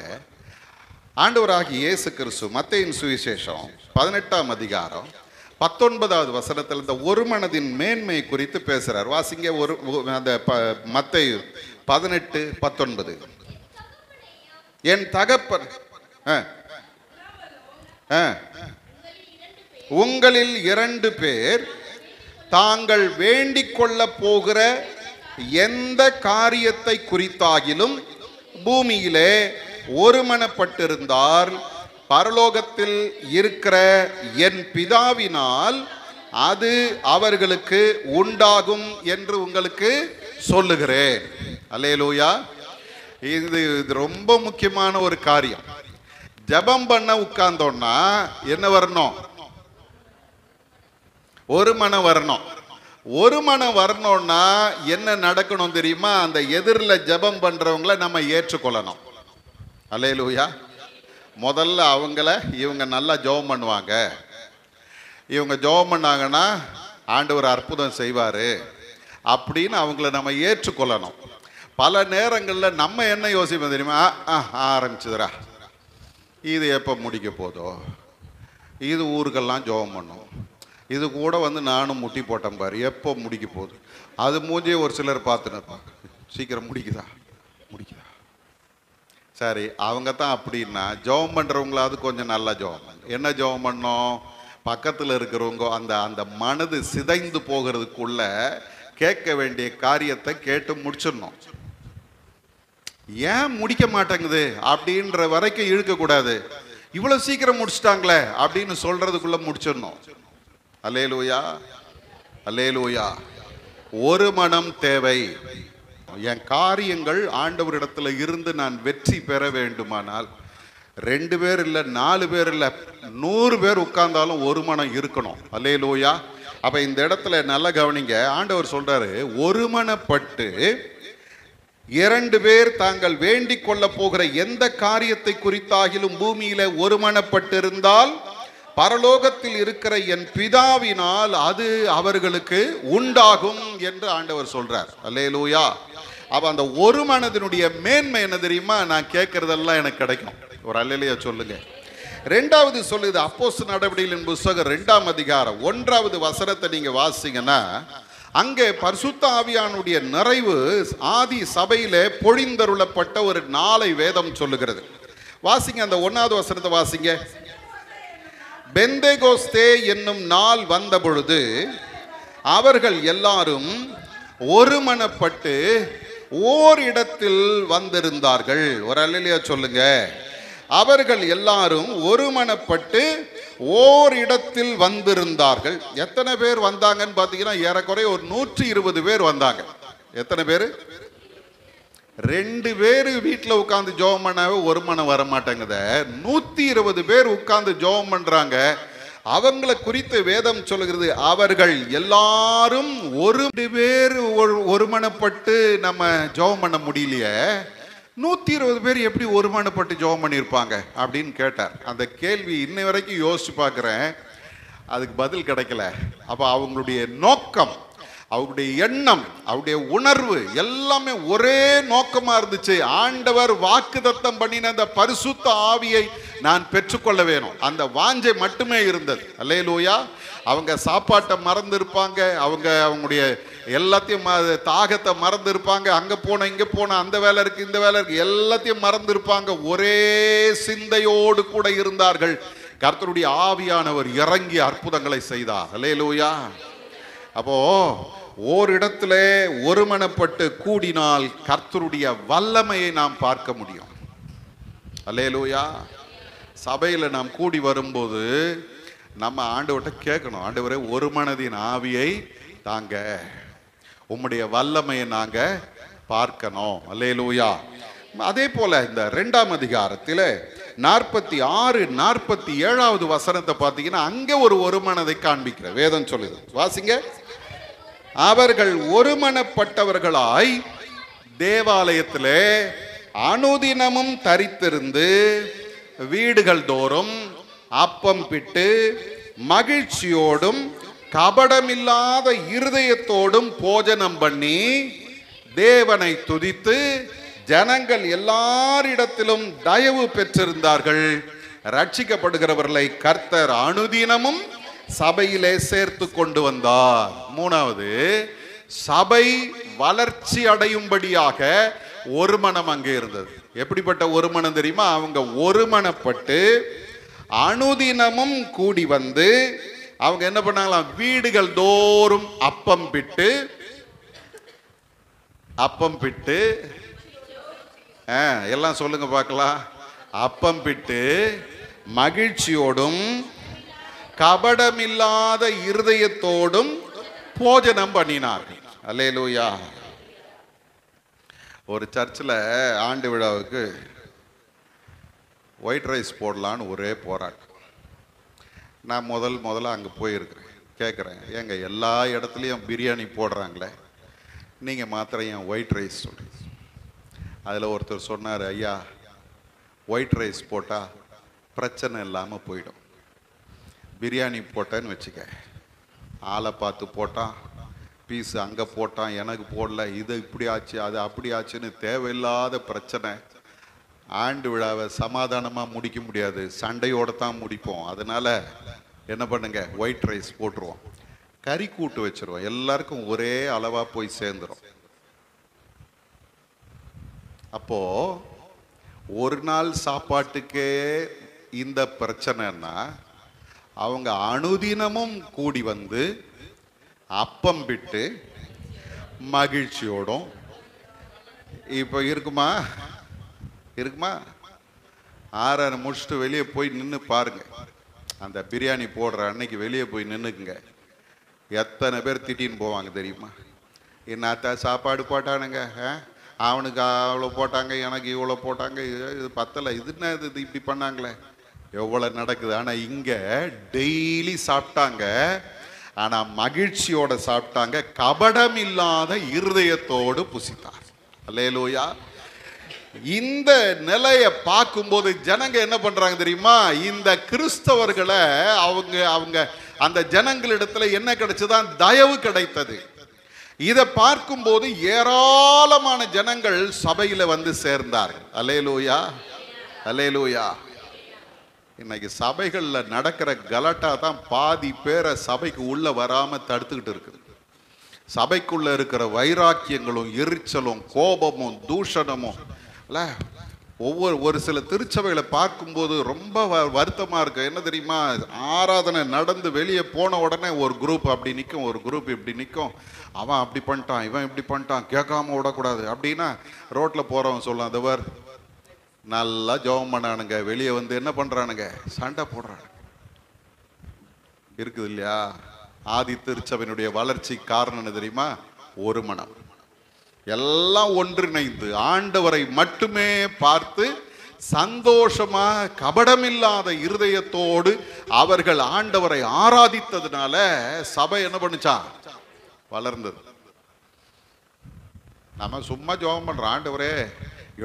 ஆண்டவராகிய இயேசு கிறிஸ்து மத்தேயின் சுவிசேஷம் 18ஆம் அதிகாரம் 19வது வசனத்தில் இந்த ஒரு மனதின் மேன்மை குறித்து பேசுறார். வாசிங்க, அந்த மத்தேயு 18:19. என் தகப்பன் உங்களில் 2 பேர் தாங்கள் வேண்டிக் கொள்ள போகிற எந்த காரியத்தை குறித்தாகிலும் பூமியிலே ஒருமனப்பட்டிருந்தால் பரலோகத்தில் இருக்கிற என் பிதாவினால் அது அவர்களுக்கு உண்டாகும் என்று உங்களுக்கு சொல்லுகிறேன். அல்லேலூயா. இது ரொம்ப முக்கியமான ஒரு காரியம். ஜெபம் பண்ண உட்கார்ந்தோம்னா என்ன வரணும்? ஒரு மனம் வரணும். ஒரு மனம் வரணும்னா என்ன நடக்கணும் தெரியுமா? அந்த எதிரில் ஜெபம் பண்றவங்களை நம்ம ஏற்றுக்கொள்ளணும். அல்லேலூயா. முதல்ல இவங்க நல்லா ஜெபம் பண்ணுவாங்க, இவங்க ஜெபம் பண்ணாங்கன்னா ஆண்டவர் அற்புதம் செய்வாரு அப்படின்னு அவங்கள நம்ம ஏற்றுக்கொள்ளணும். பல நேரங்களில் நம்ம என்ன யோசிப்போம் தெரியுமா? ஆரம்பிச்சுதுரா, இது எப்போ முடிக்க போதோ, இது ஊருக்கெல்லாம் ஜெபம் பண்ணும், இது கூட நானும் முட்டி போட்டேன் பாரு, எப்போ முடிக்க போகுது. அது மூஞ்சியே ஒரு சிலர் பார்த்துன்னு இருப்பாங்க, சீக்கிரம் முடிக்குதா. சரி, அவங்க தான் அப்படின்னா ஜெபம் பண்ணுறவங்களாவது கொஞ்சம் நல்லா ஜெபம் பண்ணு. என்ன ஜெபம் பண்ணோம்? பக்கத்தில் இருக்கிறவங்க அந்த மனது சிதைந்து போகிறதுக்குள்ள கேட்க வேண்டிய காரியத்தை கேட்டு முடிச்சிடணும். ஏன் முடிக்க மாட்டேங்குது அப்படின்ற வரைக்கும் இழுக்கக்கூடாது. இவ்வளோ சீக்கிரம் முடிச்சிட்டாங்களே அப்படின்னு சொல்றதுக்குள்ள முடிச்சிடணும். அல்லேலூயா, அல்லேலூயா. ஒரு மனம் தேவை. என் காரியங்கள் ஆண்டவரிடத்துல இருந்து நான் வெற்றி பெற வேண்டுமானால் 2 பேர் இல்லை, 4 பேர் இல்லை, 100 பேர் உட்கார்ந்தாலும் ஒரு மனம் இருக்கணும். அல்லேலூயா. அப்ப இந்த இடத்துல நல்லா கவனிங்க, ஆண்டவர் சொல்றாரு, ஒருமனப்பட்டு 2 பேர் தாங்கள் வேண்டிக் கொள்ள போகிற எந்த காரியத்தை குறித்தாகிலும் பூமியில ஒருமனப்பட்டிருந்தால் பரலோகத்தில் இருக்கிற என் பிதாவினால் அது அவர்களுக்கு உண்டாகும் என்று ஆண்டவர் சொல்றார். அல்லேலூயா. அப்ப அந்த ஒரு மனதினுடைய மேன்மை என்ன தெரியுமா? நான் கேட்கறதெல்லாம் எனக்கு கிடைக்கும். ஒரு அல்லேலூயா சொல்லுங்க. 2வது சொல்லுது, அப்போஸ்தலர் நடவடிக்கைகளின் புத்தகம் 2ஆம் அதிகாரம் 1வது வசனத்தை நீங்க வாசிங்கன்னா, அங்கே பரிசுத்த ஆவியானுடைய நிறைவு ஆதி சபையிலே பொழிந்தருளப்பட்ட ஒரு நாளை வேதம் சொல்லுகிறது. வாசிங்க, அந்த 1வது வசனத்தை வாசிங்க. பெந்தேகோஸ்தே என்னும் நாள் வந்த பொழுது அவர்கள் எல்லாரும் ஒருமனப்பட்டு ஓரிடத்தில் வந்திருந்தார்கள். ஒரு அல்லேலூயா சொல்லுங்க. அவர்கள் எல்லாரும் ஒருமனப்பட்டு ஓரிடத்தில் வந்திருந்தார்கள். எத்தனை பேர் வந்தாங்கன்னு பார்த்தீங்கன்னா ஏறக்குறைய ஒரு 120 பேர் வந்தாங்க. எத்தனை பேர்? 2 பேர் வீட்டில் உட்காந்து ஜெபம் பண்ணாவே ஒரு மனம் வர மாட்டேங்குத. 120 பேர் உட்கார்ந்து ஜெபம் பண்றாங்க. அவங்களை குறித்து வேதம் சொல்லுகிறது, அவர்கள் எல்லாரும் 1 பேர் ஒருமனப்பட்டு நம்ம ஜெபம் பண்ண முடியலையே, 120 பேர் எப்படி ஒருமனப்பட்டு ஜெபம் பண்ணியிருப்பாங்க அப்படின்னு கேட்டார். அந்த கேள்வி இன்னை வரைக்கும் யோசிச்சு பார்க்குறேன், அதுக்கு பதில் கிடைக்கல. அப்போ அவங்களுடைய நோக்கம், அவருடைய எண்ணம், அவருடைய உணர்வு எல்லாமே ஒரே நோக்கமா இருந்துச்சு. ஆண்டவர் வாக்குத்தத்தம் பண்ணின அந்த பரிசுத்த ஆவியை நான் பெற்றுக்கொள்ள வேணும், அந்த வாஞ்சை மட்டுமே இருந்தது. அல்லேலூயா. அவங்க சாப்பாட்டை மறந்து இருப்பாங்க, அவங்களுடைய எல்லாத்தையும் தாகத்தை மறந்து இருப்பாங்க. அங்க போன இங்க போன, அந்த வேலை இருக்கு இந்த வேலை இருக்கு, எல்லாத்தையும் மறந்து இருப்பாங்க. ஒரே சிந்தையோடு கூட இருந்தார்கள். கர்த்தருடைய ஆவியானவர் இறங்கி அற்புதங்களை செய்தார். அல்லேலூயா. அப்போ ஓரிடத்துல ஒருமனப்பட்டு கூடினால் கர்த்தருடைய வல்லமையை நாம் பார்க்க முடியும். அல்லேலூயா. சபையில் நாம் கூடி வரும்போது நம்ம ஆண்டவர்கிட்ட கேட்கணும், ஆண்டவரே ஒரு மனதின் ஆவியை தாங்க, உம்முடைய வல்லமையை நாங்க பார்க்கணும். அல்லேலூயா. அதே போல இந்த 2ஆம் அதிகாரத்தில் 46, 47 வசனத்தை பார்த்தீங்கன்னா அங்கே ஒரு மனதை காண்பிக்கிற வேதம் சொல்லுது. வாசிங்க. அவர்கள் ஒருமனப்பட்டவர்களாய் தேவாலயத்திலே அனுதினமும் தரித்திருந்து வீடுகள் தோறும் அப்பம் பிட்டு மகிழ்ச்சியோடும் கபடமில்லாத இருதயத்தோடும் போஜனம் பண்ணி தேவனை துதித்து ஜனங்கள் எல்லாரிடத்திலும் தயவு பெற்றிருந்தார்கள். ரட்சிக்கப்படுகிறவர்களை கர்த்தர் அனுதினமும் சபையிலே சேர்த்து கொண்டு வந்தார். 3வது, சபை வளர்ச்சி அடையும்படியாக ஒரு மனம் அங்கே இருந்தது. எப்படிப்பட்ட ஒரு மனம் தெரியுமா? அவங்க ஒருமனப்பட்டு அனுதினமும் கூடி வந்து அவங்க என்ன பண்ணாங்களாம்? வீடுகள் தோறும் அப்பம் பிட்டு எல்லாம் சொல்லுங்க பார்க்கலாம். அப்பம் பிட்டு மகிழ்ச்சியோடும் கபடமில்லாத இருதயத்தோடும் போஜனம் பண்ணினார்கள். அல்லேலூயா. ஒரு சர்ச்சில் ஆண்டு விழாவுக்கு ஒயிட் ரைஸ் போடலான்னு ஒரே போராட்டம். நான் முதல்ல அங்கே போயிருக்கிறேன். கேட்குறேன், ஏங்க எல்லா இடத்துலையும் பிரியாணி போடுறாங்களே, நீங்கள் மாத்திரம் ஏன் ஒயிட் ரைஸ் சொல்கிறீங்க? அதில் ஒருத்தர் சொன்னார், ஐயா ஒயிட் ரைஸ் போட்டால் பிரச்சனை இல்லாமல் போயிடும். பிரியாணி போட்டேன்னு வச்சுக்க, ஆளை பார்த்து போட்டான், பீஸு அங்கே போட்டான், எனக்கு போடல, இது இப்படி ஆச்சு அது அப்படி ஆச்சுன்னு தேவையில்லாத பிரச்சனை. ஆண்டு விழாவை சமாதானமாக முடிக்க முடியாது, சண்டையோடு தான் முடிப்போம். அதனால் என்ன பண்ணுங்க, ஒயிட் ரைஸ் போட்டுருவோம், கறி கூட்டு வச்சுருவோம், எல்லாருக்கும் ஒரே அளவாக போய் சேர்ந்துடும். அப்போது ஒரு நாள் சாப்பாட்டுக்கே இந்த பிரச்சனைன்னா அவங்க அனுதினமும் கூடி வந்து அப்பம் விட்டு மகிழ்ச்சியோடும் இப்போ இருக்குமா? 6 முடிச்சுட்டு வெளியே போய் நின்று பாருங்க. அந்த பிரியாணி போடுற அன்னைக்கு வெளியே போய் நின்றுக்குங்க. எத்தனை பேர் திட்டின்னு போவாங்க தெரியுமா? என்னத்தா சாப்பாடு போட்டானுங்க, அவனுக்கு அவ்வளோ போட்டாங்க, எனக்கு இவ்வளோ போட்டாங்க, இது பத்தலை, இதுன்னா இது இப்படி பண்ணாங்களே, எவ்வளோ நடக்குது. ஆனால் இங்கே டெய்லி சாப்பிட்டாங்க, ஆனால் மகிழ்ச்சியோட சாப்பிட்டாங்க, கபடம் இல்லாத இருதயத்தோடு புசித்தார். அல்லேலூயா. இந்த நிலையை பார்க்கும்போது ஜனங்க என்ன பண்றாங்க தெரியுமா? இந்த கிறிஸ்தவர்களை அவங்க அந்த ஜனங்களிடத்துல என்ன கிடைச்சதான்? தயவு கிடைத்தது. இதை பார்க்கும்போது ஏராளமான ஜனங்கள் சபையில வந்து சேர்ந்தார்கள். அல்லேலூயா, அல்லேலூயா. இன்னைக்கு சபைகள்ல நடக்கிற கலாட்டா தான் பாதி பேரை சபைக்கு உள்ள வராம தடுத்துக்கிட்டு இருக்குது. சபைக்குள்ள இருக்கிற வைராக்கியங்களும் எரிச்சலும் கோபமும் தூஷணமும் இல்ல, ஒரு சில திருச்சபைகளை பார்க்கும்போது ரொம்ப வருத்தமா இருக்கு. என்ன தெரியுமா? ஆராதனை நடந்து வெளியே போன உடனே ஒரு குரூப் அப்படி நிற்கும், ஒரு குரூப் இப்படி நிற்கும். அவன் அப்படி பண்ணிட்டான், இவன் இப்படி பண்ணிட்டான், கேட்காம விடக்கூடாது அப்படின்னா ரோட்ல போறவன் சொல்லலாம், அதுவர் நல்லா ஜெபம் பண்ணானுங்க, வெளியே வந்து என்ன பண்றானுங்க? சண்டை போடுறானுங்க. இருக்குது இல்லையா? ஆதி திருச்சபையினுடைய வளர்ச்சி காரணம் என்ன தெரியுமா? ஒரு மனம், எல்லாம் ஒன்றிணைந்து ஆண்டவரை மட்டுமே பார்த்து சந்தோஷமா கபடமில்லாத இருதயத்தோடு அவர்கள் ஆண்டவரை ஆராதித்ததுனால சபை என்ன பண்ணுச்சா? வளர்ந்தது. நம்ம சும்மா ஜெபம் பண்றோம், ஆண்டவரே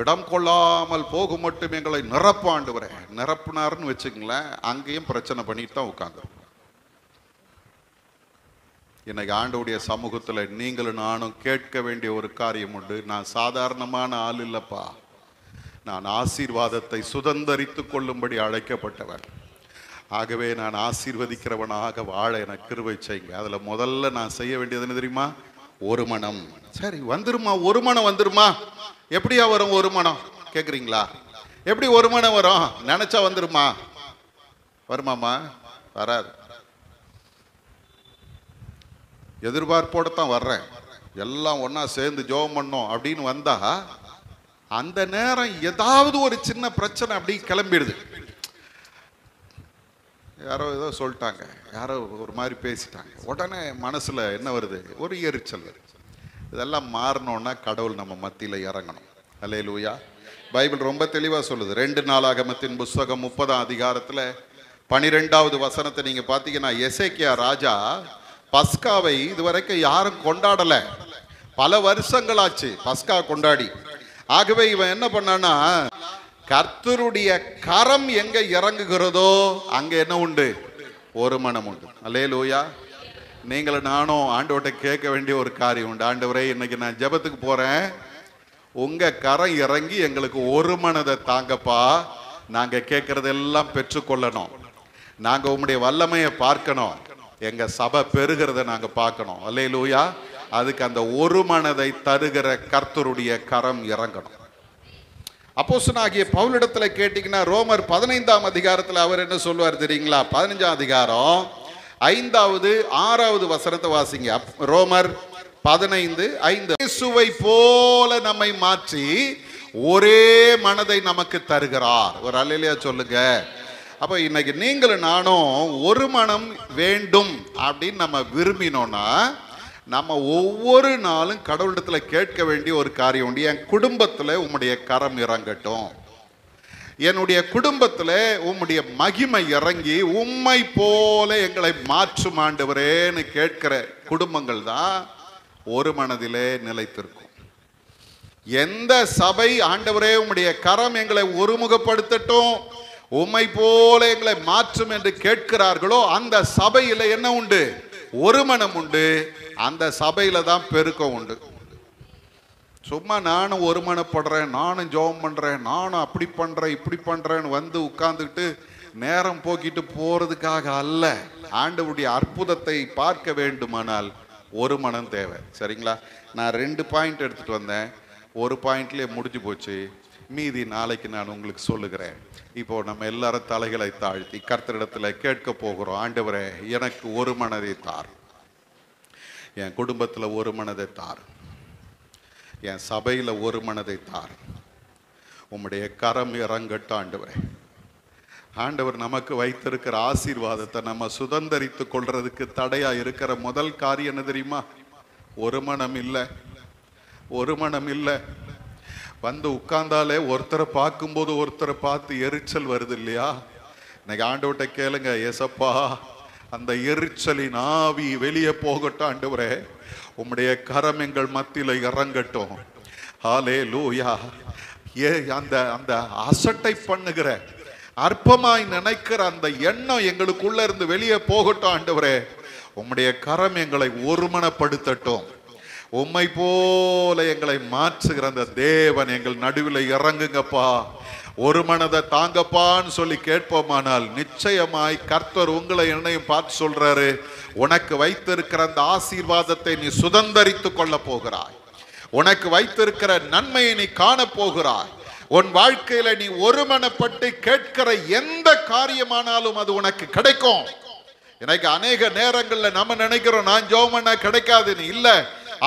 இடம் கொள்ளாமல் போக மட்டும் எங்களை நிரப்பு ஆண்டவரே, நிரப்புனார்னு வச்சுங்களேன், அங்கேயும் பிரச்சனை பண்ணிட்டு தான் உட்காந்து. இன்னைக்கு ஆண்டவருடைய சமூகத்தில் நீங்களும் நானும் கேட்க வேண்டிய ஒரு காரியம் உண்டு. நான் சாதாரணமான ஆள் இல்லப்பா, நான் ஆசீர்வாதத்தை சுதந்தரித்து கொள்ளும்படி அழைக்கப்பட்டவன். ஆகவே நான் ஆசீர்வதிக்கிறவனாக வாழ எனக்கு கிருபை செய்யுங்க. அதில் முதல்ல நான் செய்ய வேண்டியது என்ன தெரியுமா? ஒரு மனம். சரி, வந்துருமா? ஒரு மனம் வந்துருமா? எப்படியா வரும் ஒரு மனம் கேக்குறீங்களா? எப்படி ஒரு மனம் வரும்? நினைச்சா வந்துருமா? வருமாமா? வராது. எதிர்பார்ப்போட தான் வர்றேன், எல்லாம் ஒன்னா சேர்ந்து ஜெபம் பண்ணோம் அப்படின்னு வந்தா அந்த நேரம் ஏதாவது ஒரு சின்ன பிரச்சனை அப்படி கிளம்பிடுது. யாரோ ஏதோ சொல்லிட்டாங்க, யாரோ ஒரு மாதிரி பேசிட்டாங்க, உடனே மனசுல என்ன வருது? ஒரு எரிச்சல் வருது. இதெல்லாம் மாறணும்னா கடவுள் நம்ம மத்தியில இறங்கணும். அல்லேலூயா. பைபிள் ரொம்ப தெளிவா சொல்லுது. 2 நாளாகமத்தின் புஸ்தகம் 30ஆம் அதிகாரத்துல 12வது வசனத்தை நீங்க பாத்தீங்கன்னா, எசேக்கியா ராஜா பஸ்காவை இதுவரைக்கும் யாரும் கொண்டாடல. பல வருஷங்களாச்சு பஸ்கா கொண்டாடி. ஆகவே இவன் என்ன பண்ணான்னா, கர்த்தருடைய கரம் எங்க இறங்குகிறதோ அங்க என்ன உண்டு? ஒரு மனம் உண்டு. அல்லேலூயா. நீங்களும் நானும் ஆண்டவர்கிட்ட கேட்க வேண்டிய ஒரு காரியம் உண்டு. ஆண்டவரே, இன்னைக்கு நான் ஜெபத்துக்கு போறேன், உங்க கரம் இறங்கி எங்களுக்கு ஒரு மனதை தாங்கப்பா. நாங்க கேட்கறதெல்லாம் பெற்றுக்கொள்ளணும். நாங்க உம்முடைய வல்லமையை பார்க்கணும். எங்க சபை பெருகிறத நாங்க பார்க்கணும். அல்லேலூயா. அதுக்கு அந்த ஒரு மனதை தருகிற கர்த்தருடைய கரம் இறங்கணும். அப்போஸ்தலனாகிய பவுலிடத்துல கேட்டீங்கன்னா, ரோமர் 15ஆம் அதிகாரத்துல அவர் என்ன சொல்லுவார் தெரியுங்களா? 15ஆம் அதிகாரம் 5வது 6வது வசனத்தை வாசிங்க. ரோமர் 15:5. இயேசுவை போல நம்மை மாற்றி ஒரே மனதை நமக்கு தருகிறார். ஒரு அல்லேலூயா சொல்லுங்க. அப்ப இன்னைக்கு நீங்களும் நானும் ஒரு மனம் வேண்டும் அப்படின்னு நம்ம விரும்பினோம்னா, நம்ம ஒவ்வொரு நாளும் கடவுளிடத்துல கேட்க வேண்டிய ஒரு காரியம் உண்டு. என் குடும்பத்துல உம்முடைய கரம் இறங்கட்டும், என்னுடைய குடும்பத்துல உம்முடைய மகிமை இறங்கி உம்மை போல எங்களை மாற்றும் ஆண்டவரேன்னு கேட்கிற குடும்பங்கள் தான் ஒரு மனதிலே நிலைத்திருக்கும். எந்த சபை ஆண்டவரே உம்முடைய கரம் எங்களை ஒருமுகப்படுத்தட்டும், உம்மை போல எங்களை மாற்றும் என்று கேட்கிறார்களோ அந்த சபையில என்ன உண்டு? ஒரு மனம் உண்டு. அந்த சபையில தான் பெருக்கம் உண்டு. சும்மா நானும் ஒரு மனப்படுறேன், நானும் ஜெபம் பண்றேன், நானும் அப்படி பண்றேன் இப்படி பண்றேன்னு வந்து உட்கார்ந்துட்டு நேரம் போக்கிட்டு போறதுக்காக அல்ல. ஆண்டவருடைய அற்புதத்தை பார்க்க வேண்டுமானால் ஒரு மனம் தேவை. சரிங்களா? நான் 2 பாயிண்ட் எடுத்துட்டு வந்தேன். ஒரு பாயிண்ட்லயே முடிஞ்சு போச்சு. மீதி நாளைக்கு நான் உங்களுக்கு சொல்லுகிறேன். இப்போ நம்ம எல்லாரும் தலைகளை தாழ்த்தி கர்த்தரிடத்துல கேட்க போகிறோம். ஆண்டவரே, எனக்கு ஒரு மனதை தார், என் குடும்பத்துல ஒரு மனதை தார், என் சபையில ஒரு மனதை தார், உம்முடைய கரம் இறங்கட்டும் ஆண்டவரே. ஆண்டவர் நமக்கு வைத்திருக்கிற ஆசீர்வாதத்தை நம்ம சுதந்தரித்து கொள்றதுக்கு தடையா இருக்கிற முதல் காரியம் என்ன தெரியுமா? ஒரு மனம் இல்லை. ஒரு மனம் இல்லை. வந்து உட்கார்ந்தாலே ஒருத்தரை பார்க்கும்போது ஒருத்தரை பார்த்து எரிச்சல் வருது இல்லையா? இன்னைக்கு ஆண்டவர்கிட்ட கேளுங்க, ஏசப்பா அந்த எரிச்சலின் ஆவி வெளியே போகட்டும் ஆண்டவரே, உம்முடைய கரம் எங்கள் மத்தியில இறங்கட்டும். ஹல்லேலூயா. அந்த அந்த அசட்டை பண்ணுகிற அற்பமாய் நினைக்கிற அந்த எண்ணம் எங்களுக்குள்ள இருந்து வெளியே போகட்டும் ஆண்டவரே. உம்முடைய கரம் எங்களை ஒருமனப்படுத்தட்டும். உம்மை போல எங்களை மாற்றுகிற அந்த தேவன் எங்கள் நடுவில் இறங்குங்கப்பா, ஒரு மனதை தாங்கப்பான்னு சொல்லி கேட்போமானால் நிச்சயமாய் கர்த்தர் உங்களை என்னையும் பார்த்து சொல்றாரு, உனக்கு வைத்திருக்கிற அந்த ஆசீர்வாதத்தை நீ சுதந்தரித்து கொள்ள போகிறாய். உனக்கு வைத்திருக்கிற நன்மையை நீ காண போகிறாய். உன் வாழ்க்கையில நீ ஒருமனப்பட்டு கேட்கிற எந்த காரியமானாலும் அது உனக்கு கிடைக்கும். எனக்கு அநேக நேரங்கள்ல நம்ம நினைக்கிறோம், நான் ஜெபம் பண்ண கிடைக்காதுன்னு. இல்ல,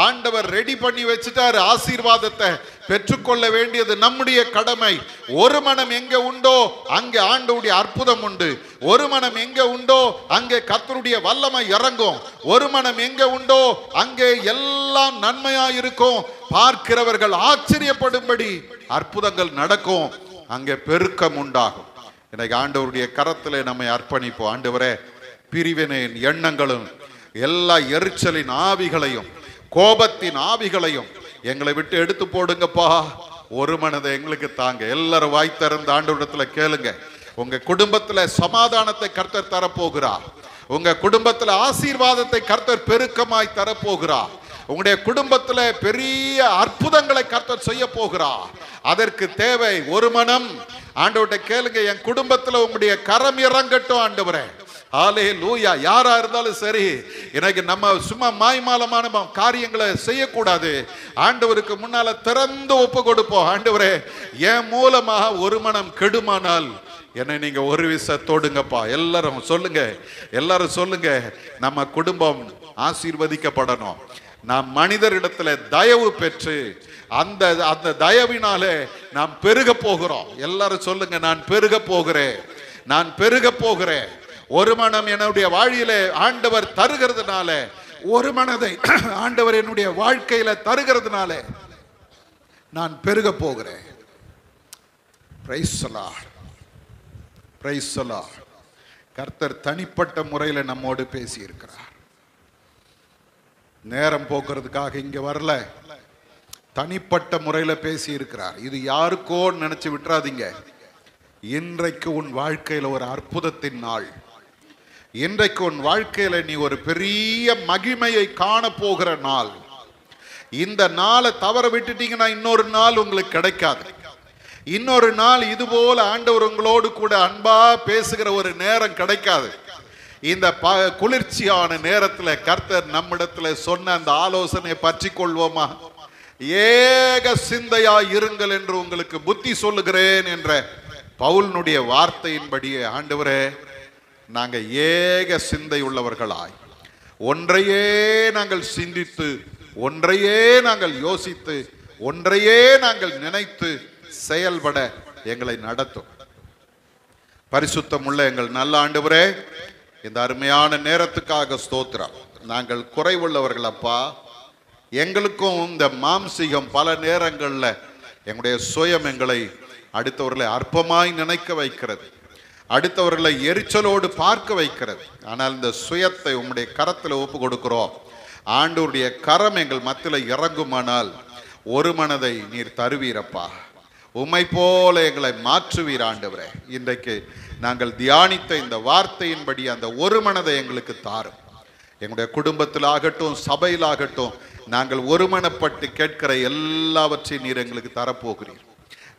ஆண்டவர் ரெடி பண்ணி வச்சுட்டாரு. ஆசீர்வாதத்தை பெற்றுக்கொள்ள வேண்டியது நம்முடைய கடமை. ஒரு மனம் எங்க உண்டோ அங்கே ஆண்டவருடைய அற்புதம் உண்டு. ஒரு மனம் எங்க உண்டோ அங்கே கர்த்தருடைய வல்லமை இறங்கும். ஒரு மனம் எங்க உண்டோ அங்கே எல்லாம் நன்மையா இருக்கும். பார்க்கிறவர்கள் ஆச்சரியப்படும்படி அற்புதங்கள் நடக்கும். அங்கே பெருக்கம் உண்டாகும். இன்னைக்கு ஆண்டவருடைய கரத்திலே நம்மை அர்ப்பணிப்போம். ஆண்டவரே, பிரிவினையின் எண்ணங்களும் எல்லா எரிச்சலின் ஆவிகளையும் கோபத்தின் ஆவிகளையும் எங்களை விட்டு எடுத்து போடுங்கப்பா. ஒரு மனதை எங்களுக்கு தாங்க. எல்லாரும் வாய் திறந்து ஆண்டவரிடத்துல கேளுங்க. உங்க குடும்பத்துல சமாதானத்தை கர்த்தர் தரப்போகிறார். உங்க குடும்பத்துல ஆசீர்வாதத்தை கர்த்தர் பெருக்கமாய் தரப்போகிறார். உங்களுடைய குடும்பத்துல பெரிய அற்புதங்களை கர்த்தர் செய்ய போகிறார். அதற்கு தேவை ஒரு மனம். ஆண்டவர்கிட்ட கேளுங்க, என் குடும்பத்துல உங்களுடைய கரம் இறங்கட்டும் ஆண்டவரே. ஹல்லேலூயா. யாரா இருந்தாலும் சரி, எனக்கு நம்ம சும்மா மாய்மாலமான காரியங்களை செய்யக்கூடாது. ஆண்டவருக்கு முன்னால திறந்து ஒப்பு கொடுப்போம். ஆண்டவரே, என் மூலமாக ஒரு மனம் கெடுமானால் என்னை நீங்க ஒரு விச தொடுங்கப்பா. எல்லாரும் சொல்லுங்க, எல்லாரும் சொல்லுங்க. நம்ம குடும்பம் ஆசீர்வதிக்கப்படணும். நாம் மனிதரிடத்துல தயவு பெற்று அந்த அந்த தயவினாலே நாம் பெருக போகிறோம். எல்லாரும் சொல்லுங்க, நான் பெருக போகிறேன், நான் பெருக போகிறேன். ஒரு மனம் என்னுடைய வாழ்விலே ஆண்டவர் தருகிறதுனால, ஒரு மனதை ஆண்டவர் என்னுடைய வாழ்க்கையில தருகிறதுனால நான் பெருக போகிறேன். Praise the Lord, praise the Lord. கர்த்தர் தனிப்பட்ட முறையில் நம்மோடு பேசி இருக்கிறார். நேரம் போக்குறதுக்காக இங்க வரல, தனிப்பட்ட முறையில் பேசி இருக்கிறார். இது யாருக்கோ நினைச்சு விட்டுறாதீங்க. இன்றைக்கு உன் வாழ்க்கையில ஒரு அற்புதத்தின் நாள். இன்றைக்கு உன் வாழ்க்கையில நீ ஒரு பெரிய மகிமையை காண போகிற நாள். இந்த நாளை தவற விட்டுட்டீங்கன்னா இன்னொரு நாள் உங்களுக்கு கிடைக்காது. இன்னொரு நாள் இது போல ஆண்டவர் உங்களோடு கூட அன்பா பேசுகிற ஒரு நேரம் கிடைக்காது. இந்த குளிர்ச்சியான நேரத்தில் கர்த்தர் நம்மிடத்துல சொன்ன அந்த ஆலோசனையை பற்றி கொள்வோமா? ஏக சிந்தையா இருங்கள் என்று உங்களுக்கு புத்தி சொல்லுகிறேன் என்ற பவுலினுடைய வார்த்தையின்படியே, ஆண்டவரே, நாங்க ஏக சிந்தை உள்ளவர்களாய் ஒன்றையே நாங்கள் சிந்தித்து, ஒன்றையே நாங்கள் யோசித்து, ஒன்றையே நாங்கள் நினைத்து செயல்பட எங்களை நடத்தும். பரிசுத்தமுள்ள எங்கள் நல்ல ஆண்டவரே, இந்த அருமையான நேரத்துக்காக ஸ்தோத்திரம். நாங்கள் குறைவுள்ளவர்கள் அப்பா. எங்களுக்கும் இந்த மாம்சீகம் பல நேரங்களில் எங்களுடைய சுயம் எங்களை அடுத்தவர்களை அற்பமாய் நினைக்க வைக்கிறது, அடுத்தவர்களை எரிச்சலோடு பார்க்க வைக்கிறது. ஆனால் இந்த சுயத்தை உம்முடைய கரத்தில் ஒப்பு கொடுக்கிறோம். ஆண்டவருடைய கரம் எங்கள் மத்தியில் இறங்குமானால் ஒரு மனதை நீர் தருவீரப்பா. உம்மை போல எங்களை மாற்றுவீர் ஆண்டவரே. இன்றைக்கு நாங்கள் தியானித்த இந்த வார்த்தையின்படி அந்த ஒரு மனதை எங்களுக்கு தாரும். எங்களுடைய குடும்பத்தில் ஆகட்டும், சபையில் ஆகட்டும், நாங்கள் ஒருமனப்பட்டு கேட்கிற எல்லாவற்றையும் நீர் எங்களுக்கு தரப்போகிறீர்.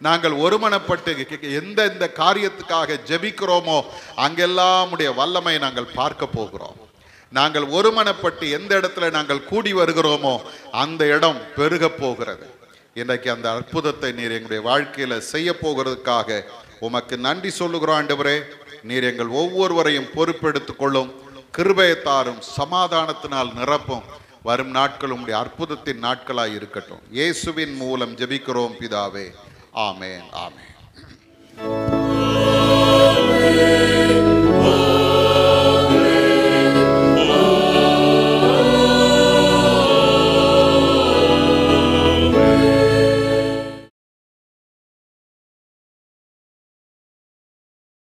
நாங்கள் ஒருமனப்பட்டு எந்த காரியத்துக்காக ஜெபிக்கிறோமோ அங்கெல்லாம் உடைய வல்லமை நாங்கள் பார்க்க போகிறோம். நாங்கள் ஒருமனப்பட்டு எந்த இடத்துல நாங்கள் கூடி வருகிறோமோ அந்த இடம் பெருக போகிறது. இன்றைக்கு அந்த அற்புதத்தை நீர் எங்களுடைய வாழ்க்கையில செய்ய போகிறதுக்காக உமக்கு நன்றி சொல்லுகிறோம் ஆண்டவரே. நீர் எங்கள் ஒவ்வொருவரையும் பொறுப்பெடுத்துக் கொள்ளும், கிருபையை தாரும், சமாதானத்தினால் நிரப்பும். வரும் நாட்கள் உம்முடைய அற்புதத்தின் நாட்களாய் இருக்கட்டும். இயேசுவின் மூலம் ஜெபிக்கிறோம் பிதாவே. ஆமென், ஆமென்.